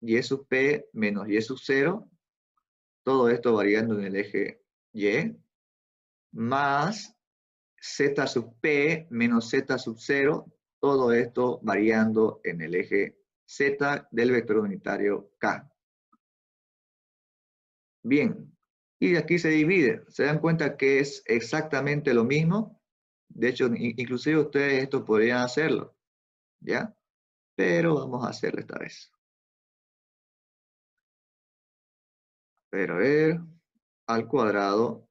Y sub P menos Y sub 0. Todo esto variando en el eje Y, más Z sub P menos Z sub 0, todo esto variando en el eje Z del vector unitario K. Bien, y de aquí se divide. ¿Se dan cuenta que es exactamente lo mismo? De hecho, inclusive ustedes esto podrían hacerlo, ¿ya? Pero vamos a hacerlo esta vez. Pero a ver, al cuadrado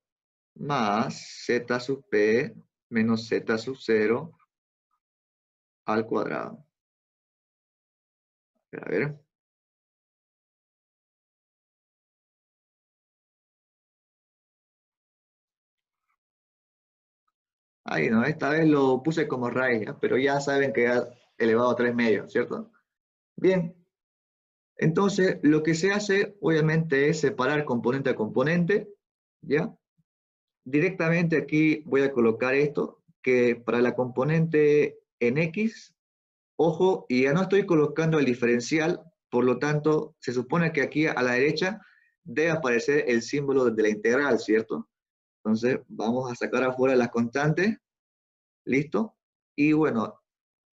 más Z sub P menos Z sub 0 al cuadrado. A ver. Ahí no, esta vez lo puse como raíz, ¿ya? Pero ya saben que ha elevado a 3 medios, ¿cierto? Bien. Entonces, lo que se hace, obviamente, es separar componente a componente, ¿ya? Directamente aquí voy a colocar esto, que para la componente en X, ojo, y ya no estoy colocando el diferencial, por lo tanto, se supone que aquí a la derecha debe aparecer el símbolo de la integral, ¿cierto? Entonces, vamos a sacar afuera las constantes, ¿listo? Y bueno,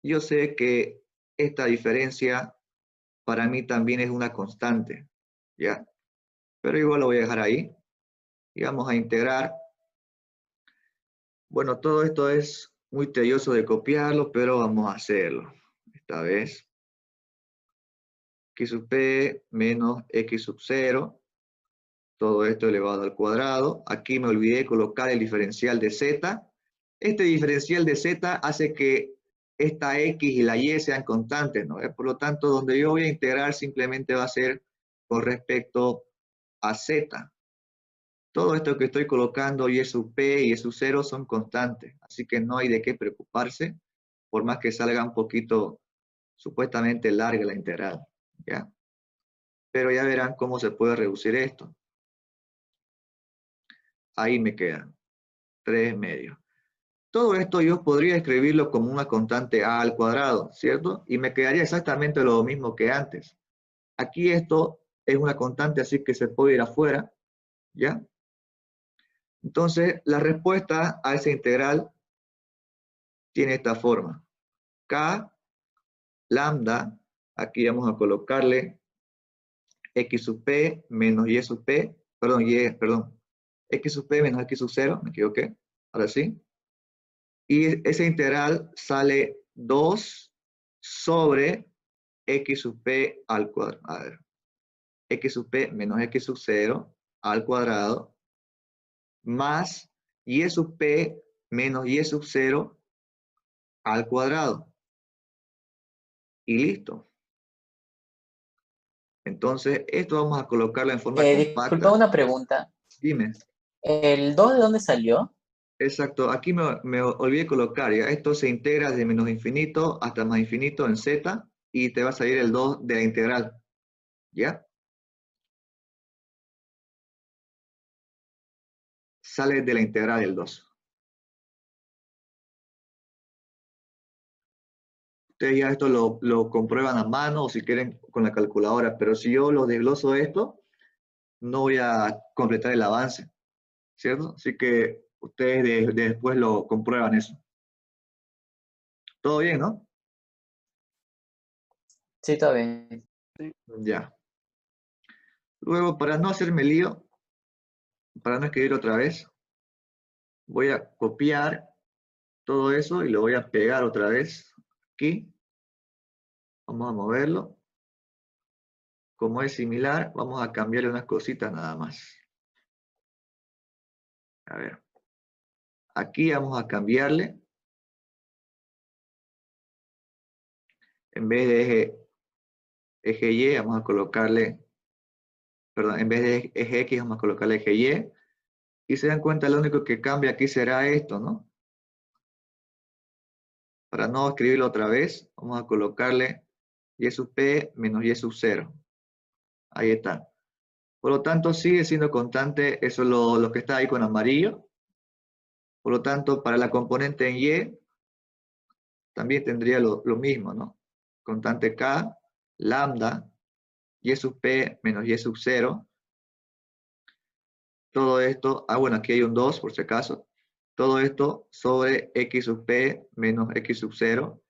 yo sé que esta diferencia para mí también es una constante, ¿ya? Pero igual lo voy a dejar ahí. Y vamos a integrar. Bueno, todo esto es muy tedioso de copiarlo, pero vamos a hacerlo. Esta vez. X sub P menos X sub 0. Todo esto elevado al cuadrado. Aquí me olvidé colocar el diferencial de Z. Este diferencial de Z hace que esta X y la Y sean constantes, ¿no? Por lo tanto, donde yo voy a integrar simplemente va a ser con respecto a Z. Todo esto que estoy colocando, Y sub P y Y sub 0, son constantes, así que no hay de qué preocuparse, por más que salga un poquito supuestamente larga la integral, ¿ya? Pero ya verán cómo se puede reducir esto. Ahí me quedan 3 medios. Todo esto yo podría escribirlo como una constante a al cuadrado, ¿cierto? Y me quedaría exactamente lo mismo que antes. Aquí esto es una constante, así que se puede ir afuera, ¿ya? Entonces, la respuesta a esa integral tiene esta forma. K lambda, aquí vamos a colocarle X sub P menos Y sub P, X sub P menos X sub 0, me equivoqué, ahora sí. Y esa integral sale 2 sobre X sub P al cuadrado. A ver, X sub P menos X sub 0 al cuadrado más Y sub P menos Y sub 0 al cuadrado. Y listo. Entonces, esto vamos a colocarlo en forma Disculpa compacta. una pregunta. Dime. ¿El 2 de dónde salió? Exacto, aquí me olvidé colocar, ¿ya? Esto se integra desde menos infinito hasta más infinito en Z y te va a salir el 2 de la integral, ¿ya? Sale de la integral el 2. Ustedes ya esto lo comprueban a mano o si quieren con la calculadora, pero si yo lo desgloso esto, no voy a completar el avance, ¿cierto? Así que ustedes después lo comprueban eso. ¿Todo bien, no? Sí, está bien. Ya. Luego, para no hacerme lío, para no escribir otra vez, voy a copiar todo eso y lo voy a pegar otra vez aquí. Vamos a moverlo. Como es similar, vamos a cambiarle unas cositas nada más. A ver. Aquí vamos a cambiarle. En vez de eje Y, vamos a colocarle, perdón, en vez de eje X, vamos a colocarle eje Y. Y se dan cuenta, lo único que cambia aquí será esto, ¿no? Para no escribirlo otra vez, vamos a colocarle Y sub P menos Y sub 0. Ahí está. Por lo tanto, sigue siendo constante, eso es lo que está ahí con amarillo. Por lo tanto, para la componente en Y, también tendría lo mismo, ¿no? Constante K, lambda, Y sub P menos Y sub 0. Todo esto, bueno, aquí hay un 2 por si acaso. Todo esto sobre X sub P menos X sub 0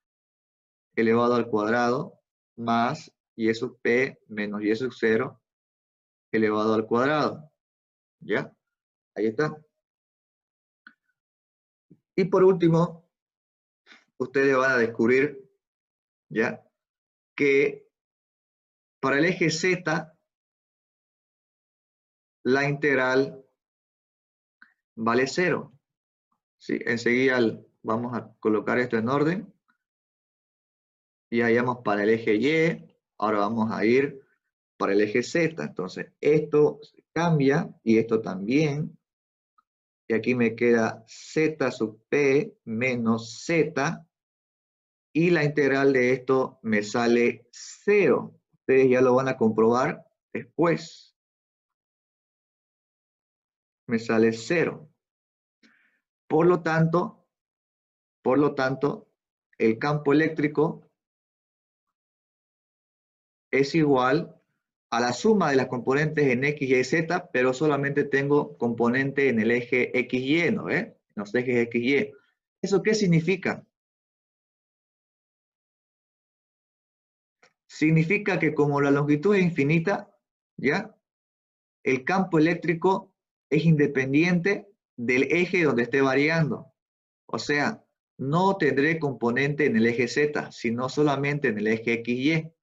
elevado al cuadrado más Y sub P menos Y sub 0 elevado al cuadrado. ¿Ya? Ahí está. Y por último, ustedes van a descubrir, ¿ya?, que para el eje Z, la integral vale 0. ¿Sí? Enseguida vamos a colocar esto en orden. Y ahí vamos para el eje Y. Ahora vamos a ir para el eje Z. Entonces, esto cambia y esto también. Y aquí me queda Z sub P menos Z. Y la integral de esto me sale 0. Ustedes ya lo van a comprobar después. Me sale 0. Por lo tanto, el campo eléctrico es igual a la suma de las componentes en X, Y, Z, pero solamente tengo componente en el eje X, Y, ¿no ve? En los ejes X, Y. ¿Eso qué significa? Significa que como la longitud es infinita, ¿ya?, el campo eléctrico es independiente del eje donde esté variando. O sea, no tendré componente en el eje Z, sino solamente en el eje X, Y.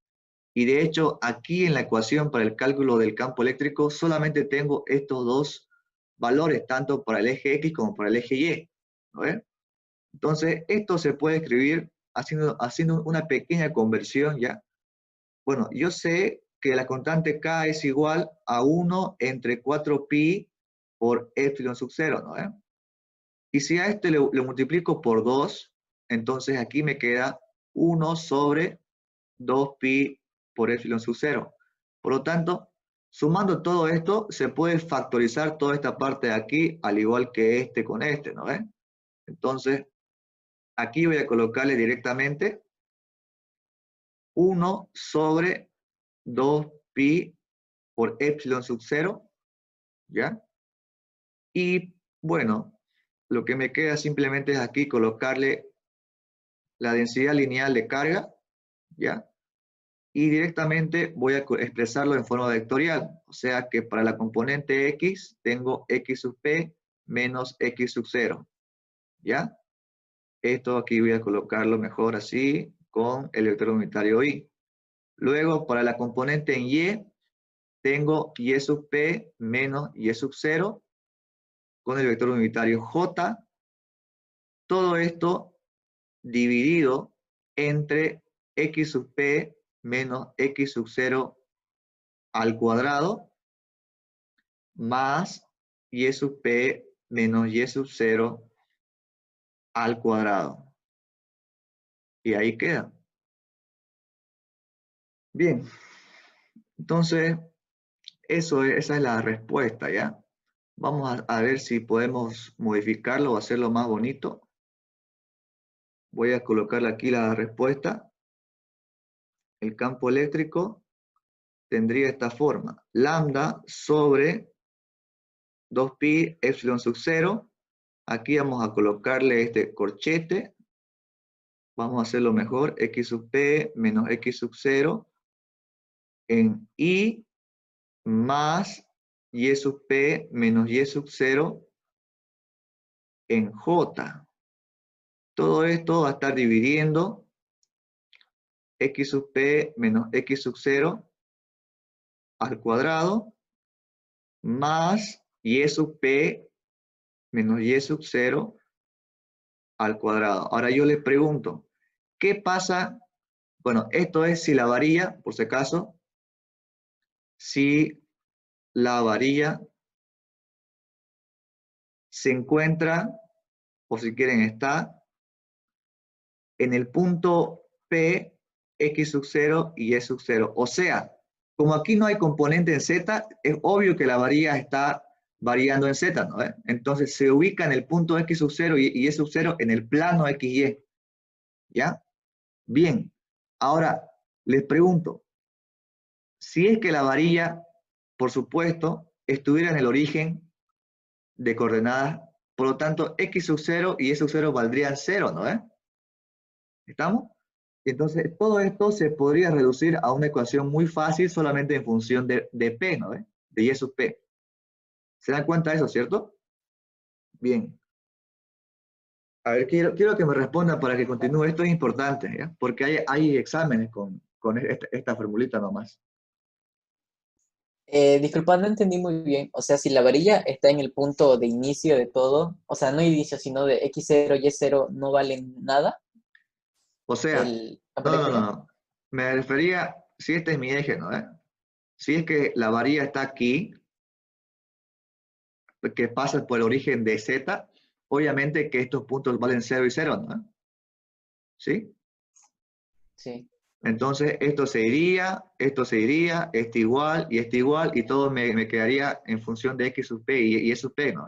Y de hecho, aquí en la ecuación para el cálculo del campo eléctrico, solamente tengo estos dos valores, tanto para el eje X como para el eje Y. ¿No ven? Entonces, esto se puede escribir haciendo una pequeña conversión, ¿ya? Bueno, yo sé que la constante K es igual a 1 entre 4pi por epsilon sub 0, ¿no? Y si a este le multiplico por 2, entonces aquí me queda 1 sobre 2pi por epsilon sub 0. Por lo tanto, sumando todo esto, se puede factorizar toda esta parte de aquí, al igual que este con este, ¿no? Entonces, aquí voy a colocarle directamente 1 sobre 2pi por epsilon sub 0, ¿ya? Y bueno, lo que me queda simplemente es aquí colocarle la densidad lineal de carga, ¿ya? Y directamente voy a expresarlo en forma vectorial, o sea que para la componente x tengo x sub p menos x sub 0, ¿ya? Esto aquí voy a colocarlo mejor así, con el vector unitario y. Luego, para la componente en y, tengo y sub p menos y sub 0, con el vector unitario j. Todo esto dividido entre x sub p menos x sub 0 al cuadrado, más y sub p menos y sub 0 al cuadrado. Y ahí queda. Bien. Entonces, esa es la respuesta, ¿ya? Vamos a ver si podemos modificarlo o hacerlo más bonito. Voy a colocarle aquí la respuesta. El campo eléctrico tendría esta forma. Lambda sobre 2pi epsilon sub 0. Aquí vamos a colocarle este corchete. Vamos a hacerlo mejor. X sub p menos x sub 0 en y más y sub p menos y sub 0 en j. Todo esto va a estar dividiendo x sub p menos x sub 0 al cuadrado más y sub p menos y sub 0 al cuadrado. Ahora yo les pregunto, ¿qué pasa? Bueno, esto es si la varilla, por si acaso, si la varilla se encuentra, o si quieren está, en el punto P, X sub 0 y Y sub 0. O sea, como aquí no hay componente en Z, es obvio que la varilla está variando en Z, ¿no? Entonces se ubica en el punto X sub 0 y Y sub 0 en el plano XY. ¿Ya? Bien. Ahora, les pregunto, si es que la varilla, por supuesto, estuviera en el origen de coordenadas, por lo tanto, X sub 0 y Y sub 0 valdrían 0, ¿no? ¿Estamos? Entonces, todo esto se podría reducir a una ecuación muy fácil solamente en función de P, ¿no? De Y sub P. ¿Se dan cuenta de eso, cierto? Bien. A ver, quiero que me respondan para que continúe. Esto es importante, ¿ya? Porque hay exámenes con esta formulita nomás. Disculpa, no entendí muy bien. O sea, si la varilla está en el punto de inicio de todo, o sea, no inicio, sino de x0, y0, no valen nada. O sea, no. Me refería, si este es mi eje, ¿no? Si es que la varilla está aquí, que pasa por el origen de Z, obviamente que estos puntos valen 0 y 0, ¿no? ¿Sí? Sí. Entonces, esto se iría, este igual, y todo me quedaría en función de X sub P y Y sub P, ¿no?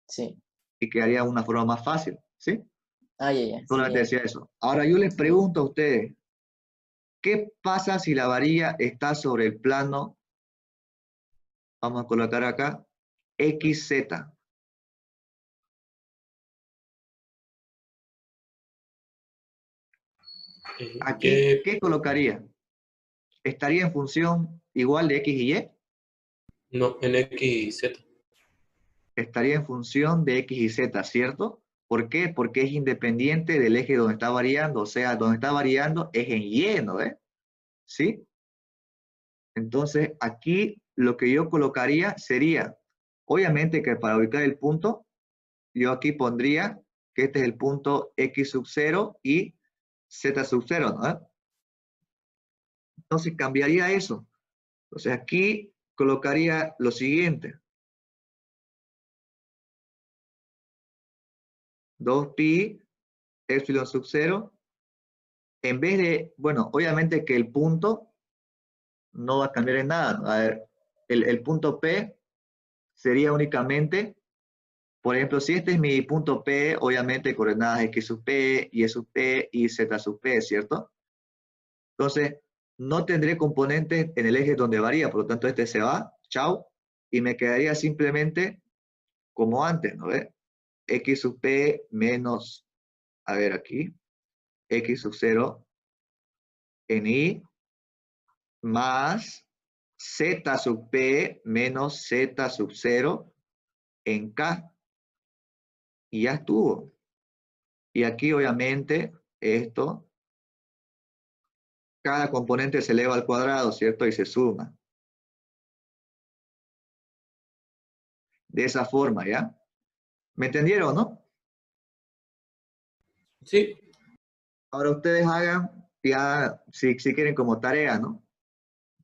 Sí. Y quedaría una forma más fácil, ¿sí? Ah, ya. Solamente Sí, decía eso. Ahora yo les pregunto a ustedes, ¿qué pasa si la varilla está sobre el plano? Vamos a colocar acá, XZ. Aquí, ¿qué colocaría? ¿Estaría en función igual de X y Y? No, en X y Z. Estaría en función de X y Z, ¿cierto? ¿Por qué? Porque es independiente del eje donde está variando. O sea, donde está variando es en Y, ¿no? ¿Sí? Entonces, aquí lo que yo colocaría sería, obviamente que para ubicar el punto, yo aquí pondría que este es el punto X sub 0 y Z sub 0, ¿no? Entonces cambiaría eso. Entonces aquí colocaría lo siguiente. 2pi epsilon sub 0. En vez de, bueno, obviamente que el punto no va a cambiar en nada, ¿no? A ver, el punto P sería únicamente, por ejemplo, si este es mi punto P, obviamente coordenadas X sub P, Y sub P y Z sub P, ¿cierto? Entonces, no tendré componentes en el eje donde varía, por lo tanto este se va, chao, y me quedaría simplemente como antes, ¿no ves? X sub P menos, a ver aquí, X sub 0 en Y, más Z sub P menos Z sub 0 en K. Y ya estuvo. Y aquí obviamente esto, cada componente se eleva al cuadrado, ¿cierto? Y se suma. De esa forma, ¿ya? ¿Me entendieron, no? Sí. Ahora ustedes hagan, ya, si quieren como tarea, ¿no?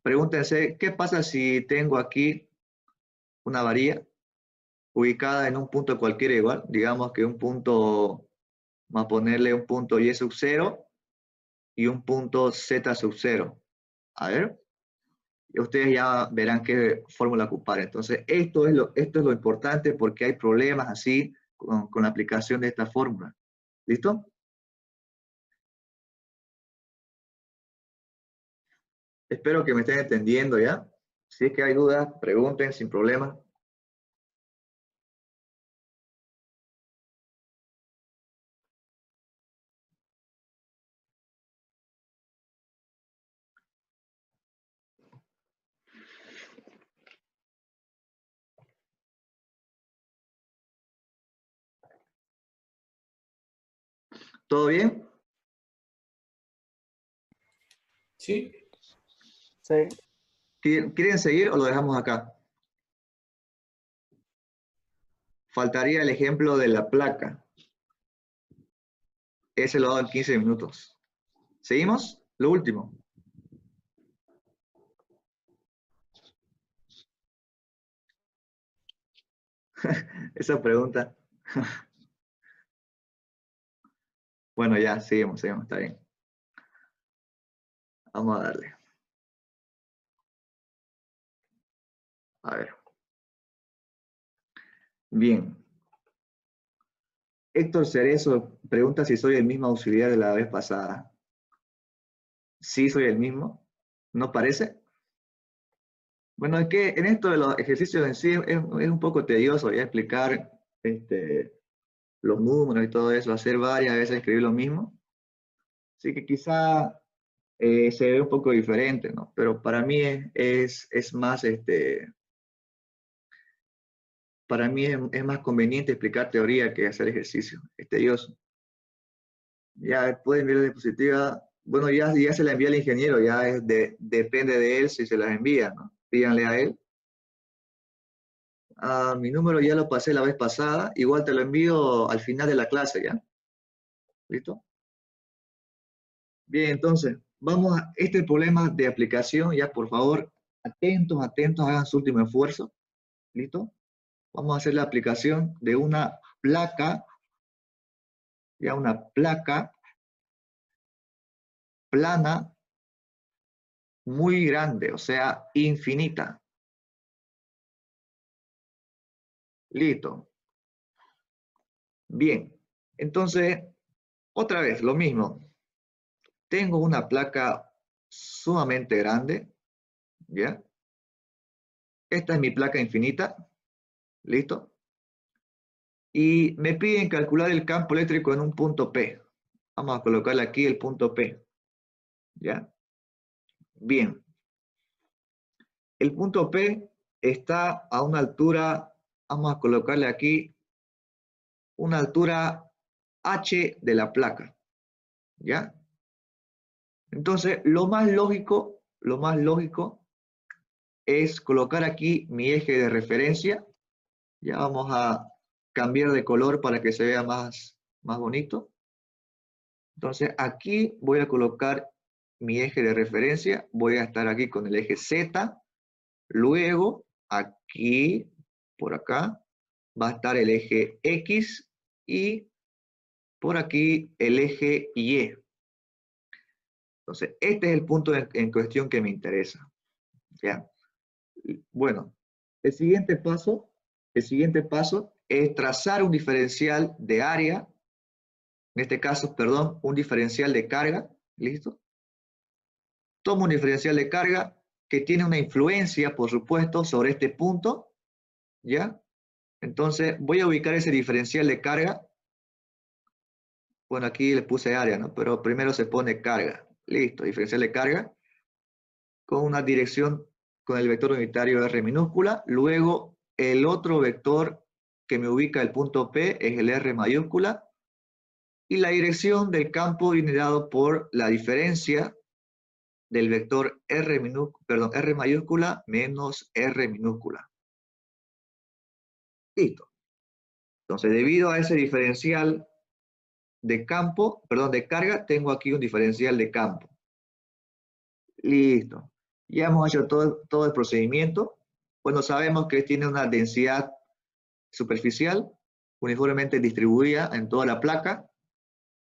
Pregúntense, ¿qué pasa si tengo aquí una varilla ubicada en un punto cualquiera igual? Digamos que un punto, vamos a ponerle un punto Y sub 0 y un punto Z sub 0. A ver, y ustedes ya verán qué fórmula ocupar. Entonces, esto es lo importante porque hay problemas así con la aplicación de esta fórmula. ¿Listo? Espero que me estén entendiendo ya. Si es que hay dudas, pregunten sin problema. ¿Todo bien? Sí. Sí. ¿Quieren seguir o lo dejamos acá? Faltaría el ejemplo de la placa. Ese lo hago en 15 minutos. ¿Seguimos? Lo último. Esa pregunta. Bueno, ya, seguimos, está bien. Vamos a darle. A ver. Bien. Héctor Cerezo pregunta si soy el mismo auxiliar de la vez pasada. Sí, soy el mismo. ¿No parece? Bueno, es que en esto de los ejercicios en sí es un poco tedioso ya explicar los números y todo eso, hacer varias veces escribir lo mismo. Así que quizá se ve un poco diferente, ¿no? Pero para mí es más, para mí es más conveniente explicar teoría que hacer ejercicio. Es tedioso. Ya pueden ver la diapositiva. Bueno, ya se la envía al ingeniero, ya depende de él si se las envía, ¿no? Pídanle a él. Mi número ya lo pasé la vez pasada, igual te lo envío al final de la clase, ¿ya? ¿Listo? Bien, entonces, vamos a este problema de aplicación, ya por favor, atentos, hagan su último esfuerzo, ¿listo? Vamos a hacer la aplicación de una placa, ya una placa plana muy grande, o sea, infinita. Listo. Bien, entonces, otra vez, lo mismo. Tengo una placa sumamente grande, ¿ya? Esta es mi placa infinita, ¿listo? Y me piden calcular el campo eléctrico en un punto P. Vamos a colocarle aquí el punto P, ¿ya? Bien. El punto P está a una altura, vamos a colocarle aquí una altura H de la placa, ¿ya? Entonces, lo más lógico es colocar aquí mi eje de referencia. Ya vamos a cambiar de color para que se vea más bonito. Entonces aquí voy a colocar mi eje de referencia, voy a estar aquí con el eje Z, luego aquí, por acá, va a estar el eje X y por aquí el eje Y. Entonces, este es el punto en cuestión que me interesa. ¿Ya? Bueno, el siguiente paso es trazar un diferencial de área, en este caso, perdón, un diferencial de carga, ¿listo? Tomo un diferencial de carga que tiene una influencia, por supuesto, sobre este punto, ¿ya? Entonces, voy a ubicar ese diferencial de carga. Bueno, aquí le puse área, ¿no? Pero primero se pone carga. Listo, diferencial de carga con una dirección con el vector unitario R minúscula. Luego, el otro vector que me ubica el punto P es el R mayúscula. Y la dirección del campo viene dado por la diferencia del vector R mayúscula menos R minúscula. Listo. Entonces, debido a ese diferencial de campo, de carga, tengo aquí un diferencial de campo. Listo. Ya hemos hecho todo el procedimiento. Bueno, sabemos que tiene una densidad superficial uniformemente distribuida en toda la placa.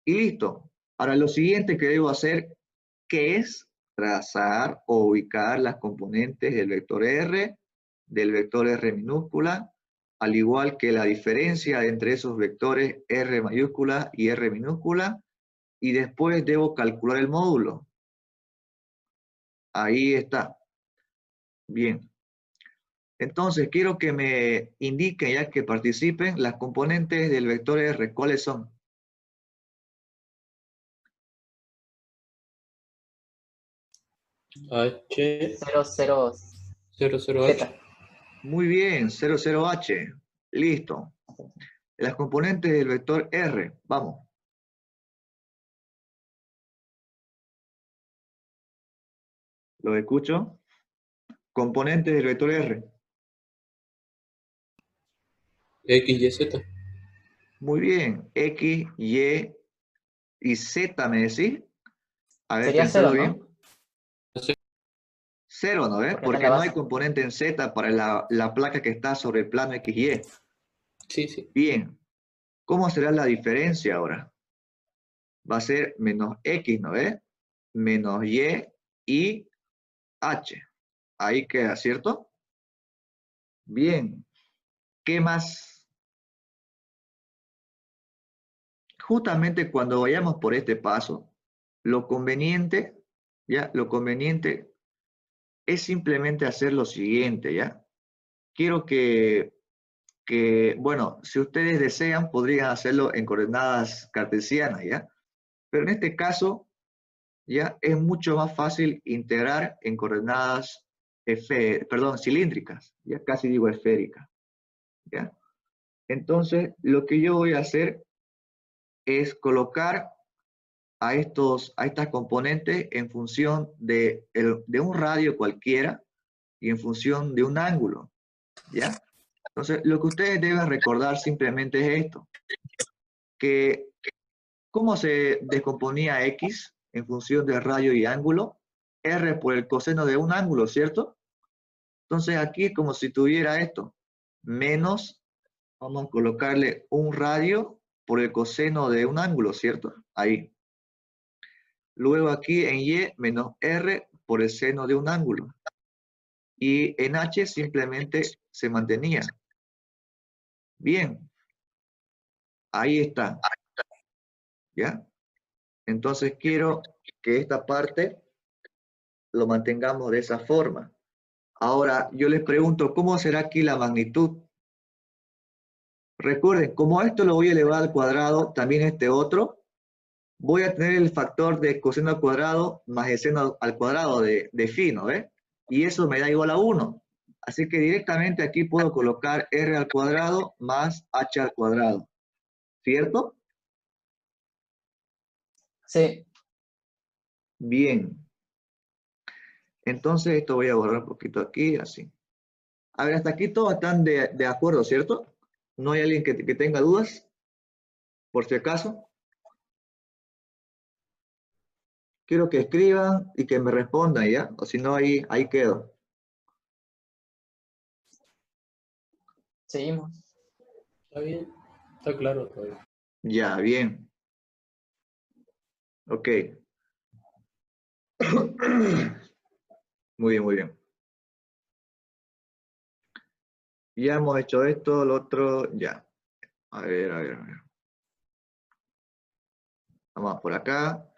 Y listo. Ahora lo siguiente que debo hacer, que es trazar o ubicar las componentes del vector R, del vector R minúscula, al igual que la diferencia entre esos vectores R mayúscula y R minúscula, y después debo calcular el módulo. Ahí está. Bien. Entonces, quiero que me indiquen, ya que participen, las componentes del vector R. ¿Cuáles son? H, 00 00H. Z. Muy bien, 00H. Listo. Las componentes del vector R. Vamos. ¿Lo escucho? Componentes del vector R. X, Y, Z. Muy bien. X, Y y Z, ¿me decís? A ver, Sería pensalo 0, bien. ¿no? 0, ¿no ves? Porque está en Porque la no hay base. componente en Z para la placa que está sobre el plano XY. Sí, sí. Bien. ¿Cómo será la diferencia ahora? Va a ser menos X, ¿no ves? Menos y H. Ahí queda, ¿cierto? Bien. ¿Qué más? Justamente cuando vayamos por este paso, lo conveniente, ¿ya? Lo conveniente es simplemente hacer lo siguiente, ¿ya? Quiero bueno, si ustedes desean, podrían hacerlo en coordenadas cartesianas, ¿ya? Pero en este caso, ya es mucho más fácil integrar en coordenadas cilíndricas, ya casi digo esféricas, ¿ya? Entonces, lo que yo voy a hacer es colocar a estas componentes en función de un radio cualquiera y en función de un ángulo, ¿ya? Entonces, lo que ustedes deben recordar simplemente es esto, que ¿cómo se descomponía X en función de radio y ángulo? R por el coseno de un ángulo, ¿cierto? Entonces aquí es como si tuviera esto, menos, vamos a colocarle un radio por el coseno de un ángulo, ¿cierto? Ahí. Luego aquí en Y, menos R por el seno de un ángulo. Y en H simplemente se mantenía. Bien. Ahí está. ¿Ya? Entonces quiero que esta parte lo mantengamos de esa forma. Ahora, yo les pregunto, ¿cómo será aquí la magnitud? Recuerden, como esto lo voy a elevar al cuadrado, también este otro, voy a tener el factor de coseno al cuadrado más el seno al cuadrado de phi, ¿no ves? Y eso me da igual a 1. Así que directamente aquí puedo colocar r al cuadrado más h al cuadrado. ¿Cierto? Sí. Bien. Entonces esto voy a borrar un poquito aquí, así. A ver, hasta aquí todos están de acuerdo, ¿cierto? ¿No hay alguien que tenga dudas? Por si acaso. Quiero que escriban y que me respondan, ¿ya? O si no, ahí quedo. Seguimos. Está bien, está claro todavía. Ya, bien. Ok. Muy bien, muy bien. Ya hemos hecho esto, lo otro, ya. A ver, a ver, a ver. Vamos por acá.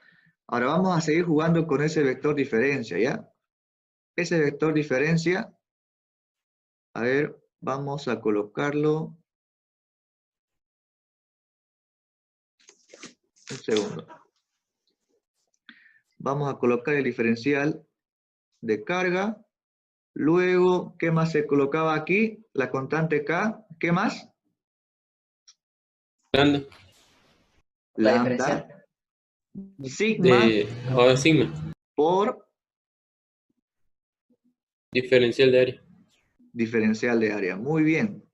Ahora vamos a seguir jugando con ese vector diferencia, ¿ya? Ese vector diferencia, a ver, vamos a colocarlo. Un segundo. Vamos a colocar el diferencial de carga. Luego, ¿qué más se colocaba aquí? La constante K. ¿Qué más? Grande. La Lambda. diferencial. Sigma Ahora sigma. por Diferencial de área. diferencial de área. Muy bien.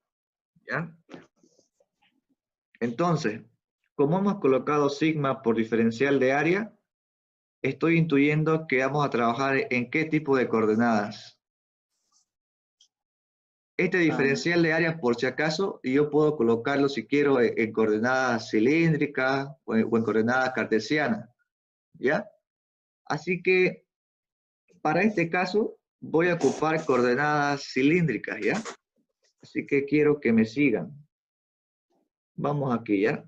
¿Ya? Entonces, como hemos colocado sigma por diferencial de área, estoy intuyendo que vamos a trabajar en qué tipo de coordenadas. Este diferencial de área, por si acaso, yo puedo colocarlo si quiero en coordenadas cilíndricas o en coordenadas cartesianas, ¿ya? Así que, para este caso, voy a ocupar coordenadas cilíndricas, ¿ya? Así que quiero que me sigan. Vamos aquí, ¿ya?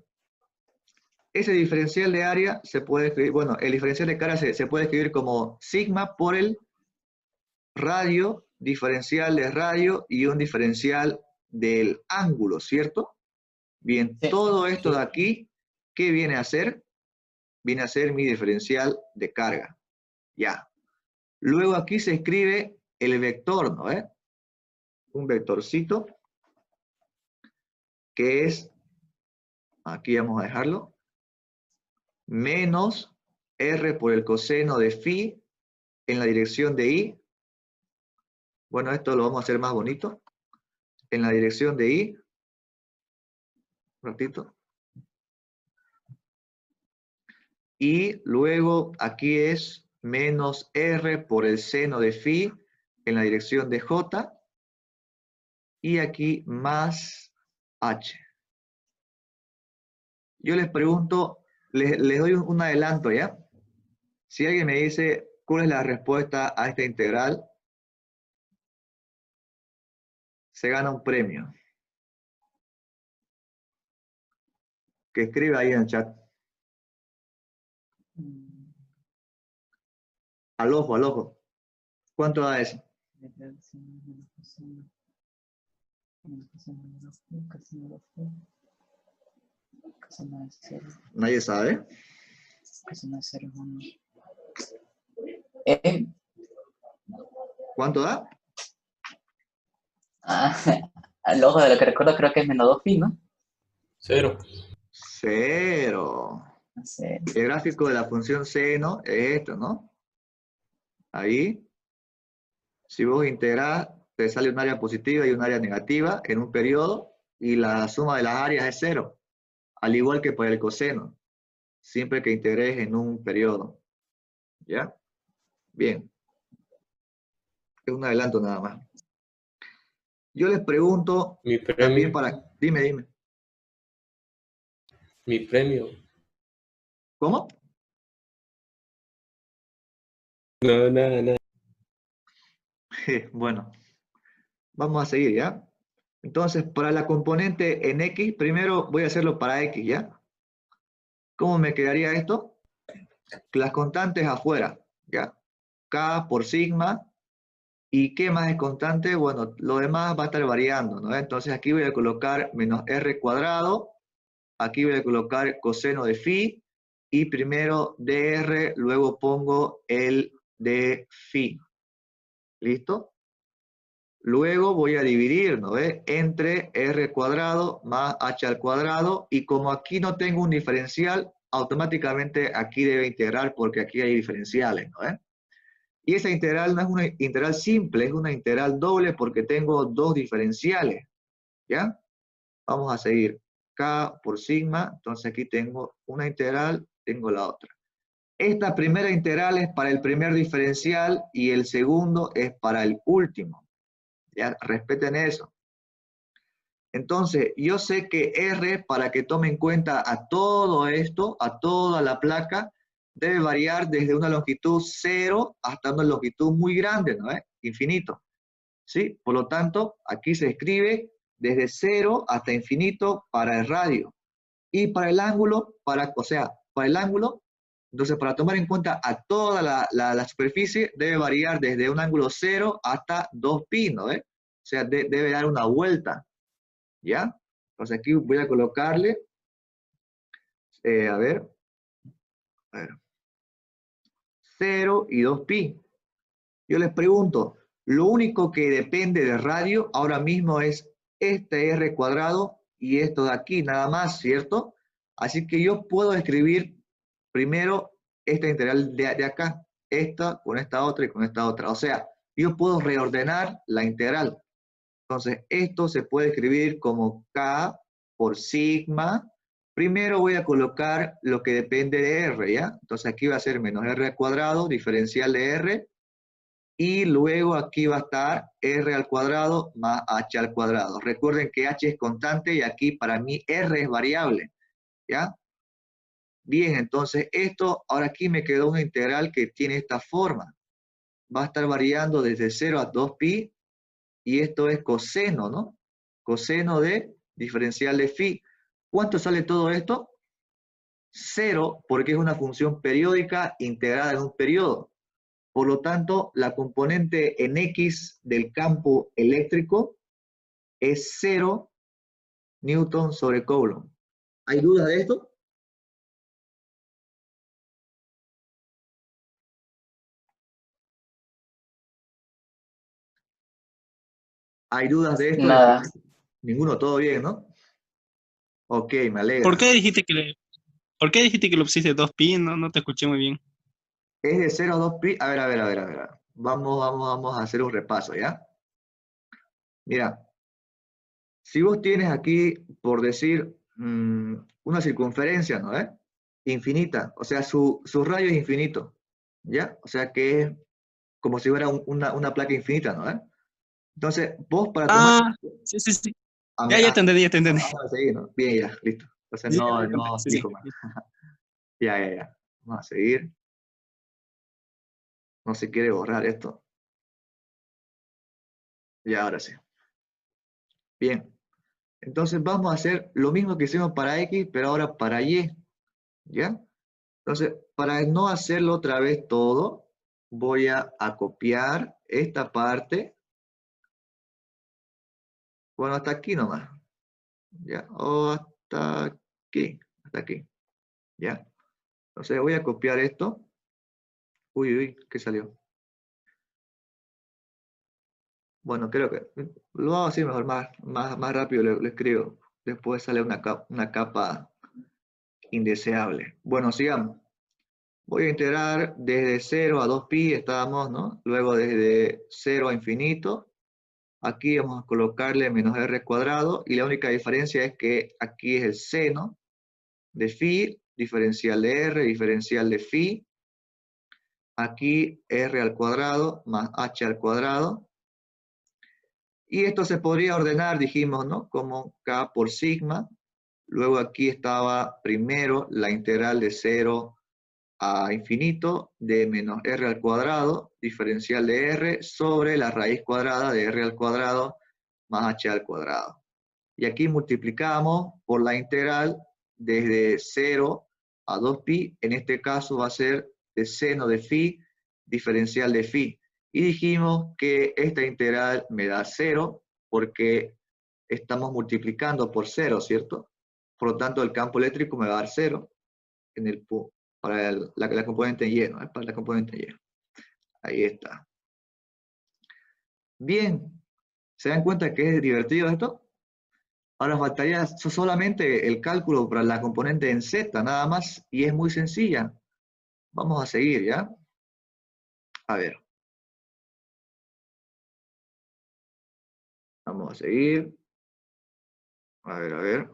Ese diferencial de área se puede escribir, bueno, el diferencial de carga se puede escribir como sigma por el radio, diferencial de radio y un diferencial del ángulo, ¿cierto? Bien, Sí. todo esto de aquí, ¿qué viene a ser? Viene a ser mi diferencial de carga. Ya. Luego aquí se escribe el vector, ¿no? Un vectorcito que es, aquí vamos a dejarlo, menos R por el coseno de phi en la dirección de I. Bueno, esto lo vamos a hacer más bonito. En la dirección de I. Un ratito. Y luego aquí es menos R por el seno de phi en la dirección de J. Y aquí más H. Yo les pregunto, les doy un adelanto, ¿ya? Si alguien me dice cuál es la respuesta a esta integral, se gana un premio. Que escriba ahí en el chat. Al ojo, al ojo. ¿Cuánto da eso? ¿Nadie sabe? Eh, ¿Cuánto da? Al ojo de lo que recuerdo creo que es menos 2 pi, ¿no? 0. 0. No sé. El gráfico de la función seno es esto, ¿no? Ahí. Si vos integrás, te sale un área positiva y un área negativa en un periodo y la suma de las áreas es 0. Al igual que para el coseno. Siempre que integres en un periodo. ¿Ya? Bien. Es un adelanto nada más. Yo les pregunto Mi también premio. para... Dime. Mi premio. ¿Cómo? No, nada. Bueno. Vamos a seguir, ¿ya? Entonces, para la componente en X, primero voy a hacerlo para X, ¿ya? ¿Cómo me quedaría esto? Las constantes afuera, ¿ya? K por sigma. ¿Y qué más es constante? Bueno, lo demás va a estar variando, ¿no? Entonces aquí voy a colocar menos R cuadrado. Aquí voy a colocar coseno de phi. Y primero dr, luego pongo el de phi. ¿Listo? Luego voy a dividir, ¿no ves? Entre R cuadrado más H al cuadrado. Y como aquí no tengo un diferencial, automáticamente aquí debe integrar porque aquí hay diferenciales, ¿no ves? Y esa integral no es una integral simple, es una integral doble porque tengo dos diferenciales, ¿ya? Vamos a seguir. K por sigma, entonces aquí tengo una integral, tengo la otra. Esta primera integral es para el primer diferencial y el segundo es para el último. Ya, respeten eso. Entonces, yo sé que R, para que tome en cuenta a todo esto, a toda la placa, debe variar desde una longitud 0 hasta una longitud muy grande, ¿no es? Infinito. ¿Sí? Por lo tanto, aquí se escribe desde 0 hasta infinito para el radio. Y para el ángulo, para el ángulo, entonces para tomar en cuenta a toda la superficie, debe variar desde un ángulo 0 hasta 2pi, ¿no? O sea, debe dar una vuelta, ¿ya? Entonces aquí voy a colocarle, a ver, 0 y 2pi. Yo les pregunto, lo único que depende de radio ahora mismo es este r cuadrado y esto de aquí, nada más, ¿cierto? Así que yo puedo escribir primero esta integral de acá, esta con esta otra y con esta otra. O sea, yo puedo reordenar la integral. Entonces, esto se puede escribir como k por sigma. Primero voy a colocar lo que depende de r, ¿ya? Entonces aquí va a ser menos r al cuadrado, diferencial de r, y luego aquí va a estar r al cuadrado más h al cuadrado. Recuerden que h es constante y aquí para mí r es variable, ¿ya? Bien, entonces esto, ahora aquí me quedó una integral que tiene esta forma. Va a estar variando desde 0 a 2pi, y esto es coseno, ¿no? Coseno de diferencial de phi. ¿Cuánto sale todo esto? 0, porque es una función periódica integrada en un periodo. Por lo tanto, la componente en X del campo eléctrico es 0 Newton sobre Coulomb. ¿Hay dudas de esto? ¿Hay dudas de esto? Nada. Ninguno, todo bien, ¿no? Ok, me alegra. ¿Por qué dijiste que lo pusiste 2pi? No te escuché muy bien. Es de 0 a 2pi. A ver. Vamos a hacer un repaso, ¿ya? Mira, si vos tienes aquí, por decir, una circunferencia, ¿no? Infinita, o sea, su radio es infinito, ¿ya? O sea que es como si fuera una placa infinita, ¿no? Entonces, vos para tomar... Ah, sí. Ya te entendí. Vamos a seguir, ¿no? Bien, ya, listo. Entonces Sí, no sí. fijo más. Ya. Vamos a seguir. No se quiere borrar esto. Ya, ahora sí. Bien. Entonces vamos a hacer lo mismo que hicimos para X, pero ahora para Y. ¿Ya? Entonces, para no hacerlo otra vez todo, voy a copiar esta parte. Bueno, hasta aquí nomás. ¿Ya? O hasta aquí. ¿Ya? Entonces voy a copiar esto. Uy, ¿qué salió? Bueno, creo que lo hago así mejor, más rápido lo escribo. Después sale una capa indeseable. Bueno, sigamos. Voy a integrar desde 0 a 2pi, estábamos, ¿no? Luego desde 0 a infinito. Aquí vamos a colocarle menos r cuadrado, y la única diferencia es que aquí es el seno de phi, diferencial de r, diferencial de phi. Aquí r al cuadrado más h al cuadrado. Y esto se podría ordenar, dijimos, ¿no? Como k por sigma. Luego aquí estaba primero la integral de 0 a infinito de menos r al cuadrado, diferencial de r, sobre la raíz cuadrada de r al cuadrado más h al cuadrado. Y aquí multiplicamos por la integral desde 0 a 2pi, en este caso va a ser de seno de phi, diferencial de phi. Y dijimos que esta integral me da 0 porque estamos multiplicando por 0, ¿cierto? Por lo tanto, el campo eléctrico me va a dar 0 para la componente Y, ¿no? Para la componente Y. Ahí está. Bien, ¿se dan cuenta que es divertido esto? Ahora faltaría solamente el cálculo para la componente en Z, nada más, y es muy sencilla. Vamos a seguir, ¿ya? A ver. Vamos a seguir. A ver.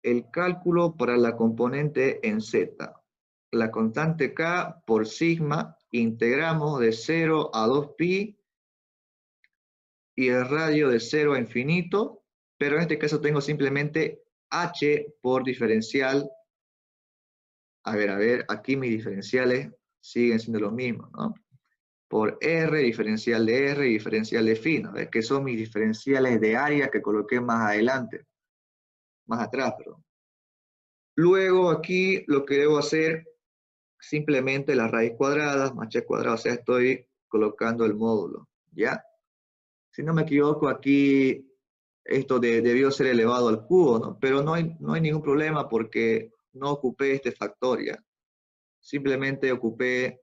El cálculo para la componente en Z. la constante K por sigma, integramos de 0 a 2pi y el radio de 0 a infinito, pero en este caso tengo simplemente h por diferencial. A ver, aquí mis diferenciales siguen siendo los mismos, ¿no? Por r, diferencial de r y diferencial de phi, ¿no? Que son mis diferenciales de área que coloqué más adelante, más atrás, perdón. Luego aquí lo que debo hacer, simplemente la raíz cuadrada más h cuadrado, o sea, estoy colocando el módulo, ¿ya? Si no me equivoco, aquí esto debió ser elevado al cubo, ¿no? Pero no hay ningún problema porque no ocupé este factor, ¿ya? Simplemente ocupé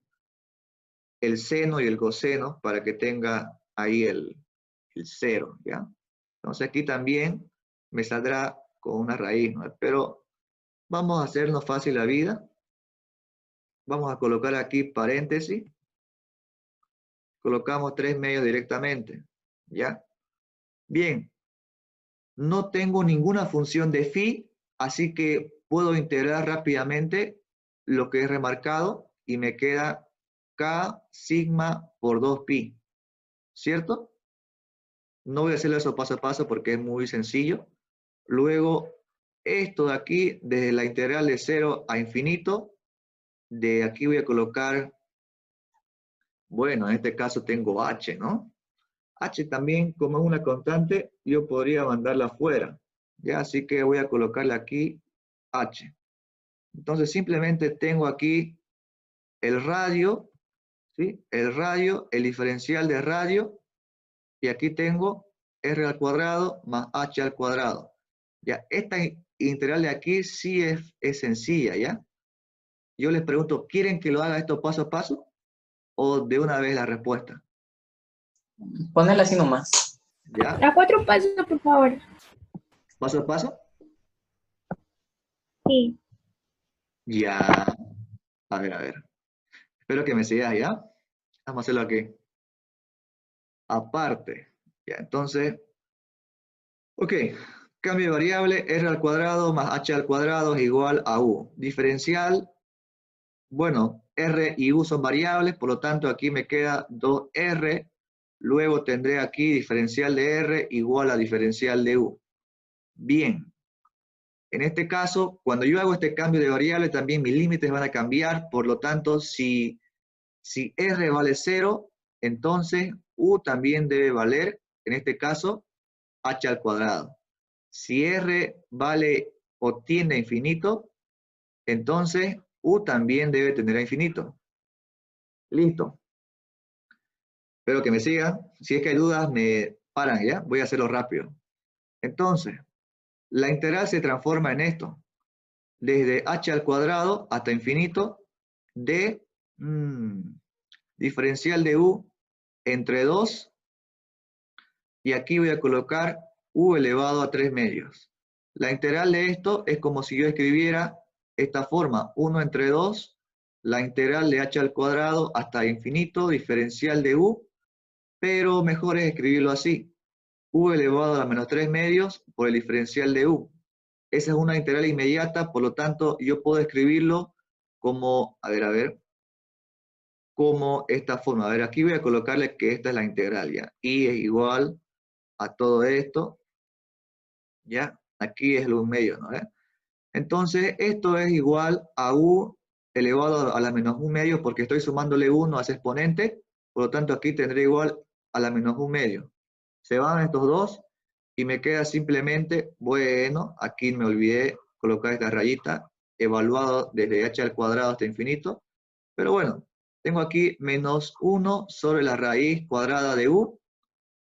el seno y el coseno para que tenga ahí el 0, ¿ya? Entonces aquí también me saldrá con una raíz, ¿no? Pero vamos a hacernos fácil la vida. Vamos a colocar aquí paréntesis. Colocamos 3 medios directamente, ¿ya? Bien, no tengo ninguna función de phi, así que puedo integrar rápidamente lo que es remarcado y me queda K sigma por 2pi, ¿cierto? No voy a hacerlo eso paso a paso porque es muy sencillo. Luego, esto de aquí, desde la integral de 0 a infinito, de aquí voy a colocar, bueno, en este caso tengo h, ¿no? H también, como es una constante, yo podría mandarla afuera, ¿ya? Así que voy a colocarle aquí h. Entonces simplemente tengo aquí el radio, ¿sí? El radio, el diferencial de radio, y aquí tengo r al cuadrado más h al cuadrado. Ya, esta integral de aquí sí es sencilla, ¿ya? Yo les pregunto, ¿quieren que lo haga esto paso a paso? ¿O de una vez la respuesta? Ponela así nomás. ¿Ya? A 4 pasos, por favor. ¿Paso a paso? Sí. Ya. A ver. Espero que me sigas, ¿ya? Vamos a hacerlo aquí. Aparte. Ya, entonces. Ok. Cambio de variable, r al cuadrado más h al cuadrado es igual a u. Diferencial. Bueno, r y u son variables, por lo tanto aquí me queda 2r. Luego tendré aquí diferencial de r igual a diferencial de u. Bien. En este caso, cuando yo hago este cambio de variable, también mis límites van a cambiar. Por lo tanto, si r vale 0, entonces u también debe valer, en este caso, h al cuadrado. Si r vale o tiende a infinito, entonces u también debe tender a infinito. Listo. Espero que me sigan. Si es que hay dudas, me paran, ¿ya? Voy a hacerlo rápido. Entonces, la integral se transforma en esto. Desde h al cuadrado hasta infinito de diferencial de u entre 2, y aquí voy a colocar u elevado a 3 medios. La integral de esto es como si yo escribiera esta forma, 1 entre 2, la integral de h al cuadrado hasta infinito, diferencial de u, pero mejor es escribirlo así, u elevado a la menos 3 medios por el diferencial de u. Esa es una integral inmediata, por lo tanto yo puedo escribirlo como, como esta forma. A ver, aquí voy a colocarle que esta es la integral, ¿ya? Y es igual a todo esto, ¿ya? Aquí es lo medio, ¿no? Entonces, esto es igual a u elevado a la menos 1 medio, porque estoy sumándole 1 a ese exponente, por lo tanto aquí tendré igual a la menos 1 medio. Se van estos dos, y me queda simplemente, bueno, aquí me olvidé colocar esta rayita, evaluado desde h al cuadrado hasta infinito, pero bueno, tengo aquí menos 1 sobre la raíz cuadrada de u,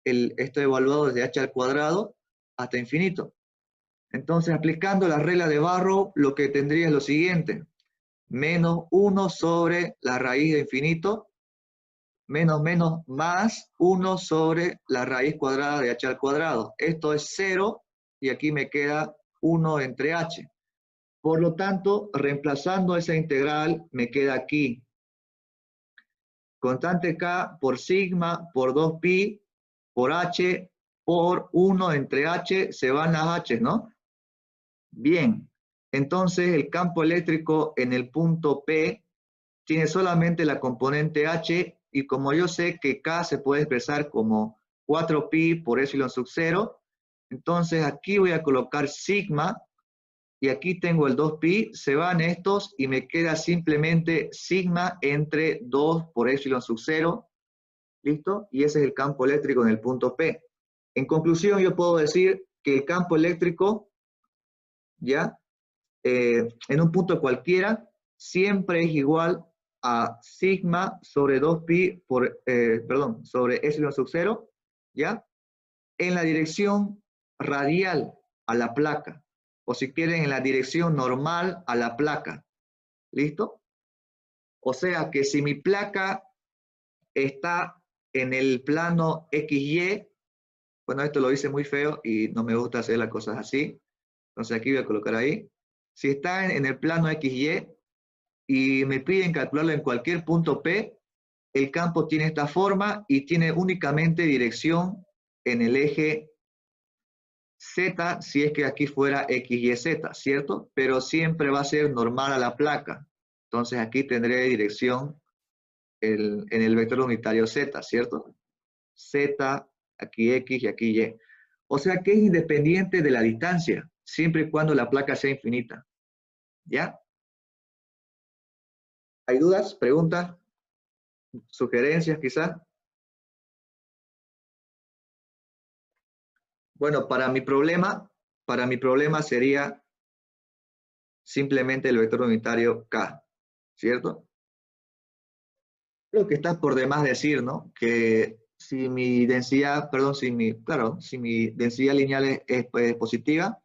esto evaluado desde h al cuadrado hasta infinito. Entonces, aplicando la regla de Barrow, lo que tendría es lo siguiente, menos 1 sobre la raíz de infinito, menos más 1 sobre la raíz cuadrada de h al cuadrado. Esto es 0 y aquí me queda 1 entre h. Por lo tanto, reemplazando esa integral, me queda aquí constante k por sigma por 2pi por h por 1 entre h, se van las h, ¿no? Bien. entonces el campo eléctrico en el punto P tiene solamente la componente H, y como yo sé que K se puede expresar como 4pi por epsilon sub 0, entonces aquí voy a colocar sigma, y aquí tengo el 2pi, se van estos y me queda simplemente sigma entre 2 por epsilon sub 0, ¿listo? Y ese es el campo eléctrico en el punto P. En conclusión, yo puedo decir que el campo eléctrico, ¿ya? En un punto cualquiera, siempre es igual a sigma sobre 2pi por, sobre epsilon sub 0, ¿ya? En la dirección radial a la placa, o si quieren en la dirección normal a la placa, ¿listo? O sea que si mi placa está en el plano XY, bueno, esto lo hice muy feo y no me gusta hacer las cosas así, entonces aquí voy a colocar ahí. Si está en el plano XY y me piden calcularlo en cualquier punto P, el campo tiene esta forma y tiene únicamente dirección en el eje Z, si es que aquí fuera XYZ, ¿cierto? Pero siempre va a ser normal a la placa. Entonces aquí tendré dirección en el vector unitario Z, ¿cierto? Z, aquí X y aquí Y. O sea que es independiente de la distancia, siempre y cuando la placa sea infinita. ¿Ya? ¿Hay dudas, preguntas, sugerencias quizás? Bueno, para mi problema sería simplemente el vector unitario K, ¿cierto? Lo que está por demás decir, ¿no? Que si mi densidad, perdón, si mi densidad lineal es positiva,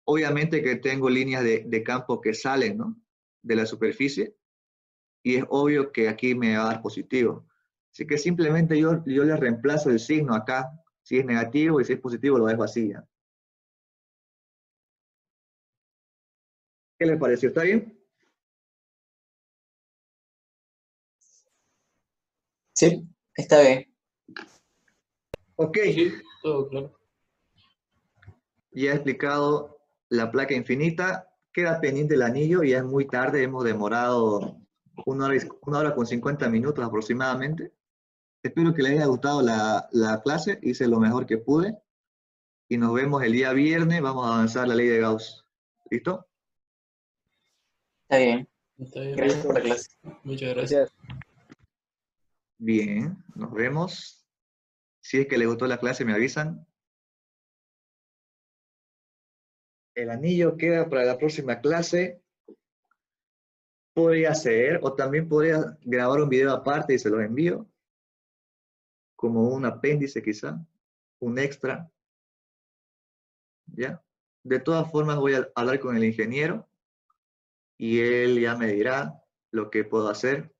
obviamente que tengo líneas de campo que salen, ¿no? De la superficie, y es obvio que aquí me va a dar positivo. Así que simplemente yo le reemplazo el signo acá, si es negativo, y si es positivo lo dejo así, ¿ya? ¿Qué les pareció? ¿Está bien? Sí, está bien. Ok, Sí, todo claro. ya he explicado la placa infinita, queda pendiente el anillo y ya es muy tarde, hemos demorado 1 hora con 50 minutos aproximadamente. Espero que les haya gustado la clase, hice lo mejor que pude y nos vemos el día viernes, vamos a avanzar la ley de Gauss. ¿Listo? Está bien. Está bien. Gracias por la clase. Muchas gracias. Bien, nos vemos. Si es que les gustó la clase, me avisan. El anillo queda para la próxima clase. Podría ser, o también podría grabar un video aparte y se los envío, como un apéndice quizá, un extra. ¿Ya? De todas formas voy a hablar con el ingeniero y él ya me dirá lo que puedo hacer.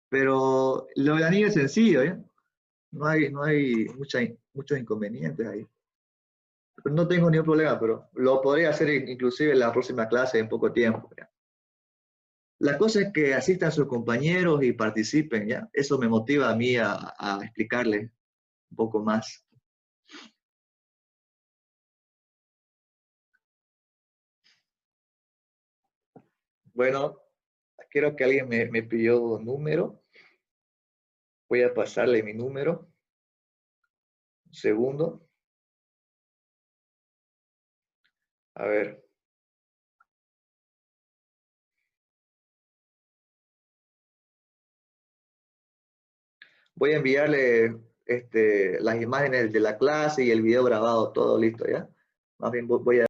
Pero lo del anillo es sencillo, ¿eh? No hay muchos inconvenientes ahí. No tengo ningún problema, pero lo podría hacer inclusive en la próxima clase en poco tiempo, ¿ya? La cosa es que asistan sus compañeros y participen, ¿ya? Eso me motiva a mí a explicarles un poco más. Bueno, quiero que alguien me pidió número. Voy a pasarle mi número. Un segundo. A ver. Voy a enviarle las imágenes de la clase y el video grabado, todo listo, ¿ya? Más bien voy a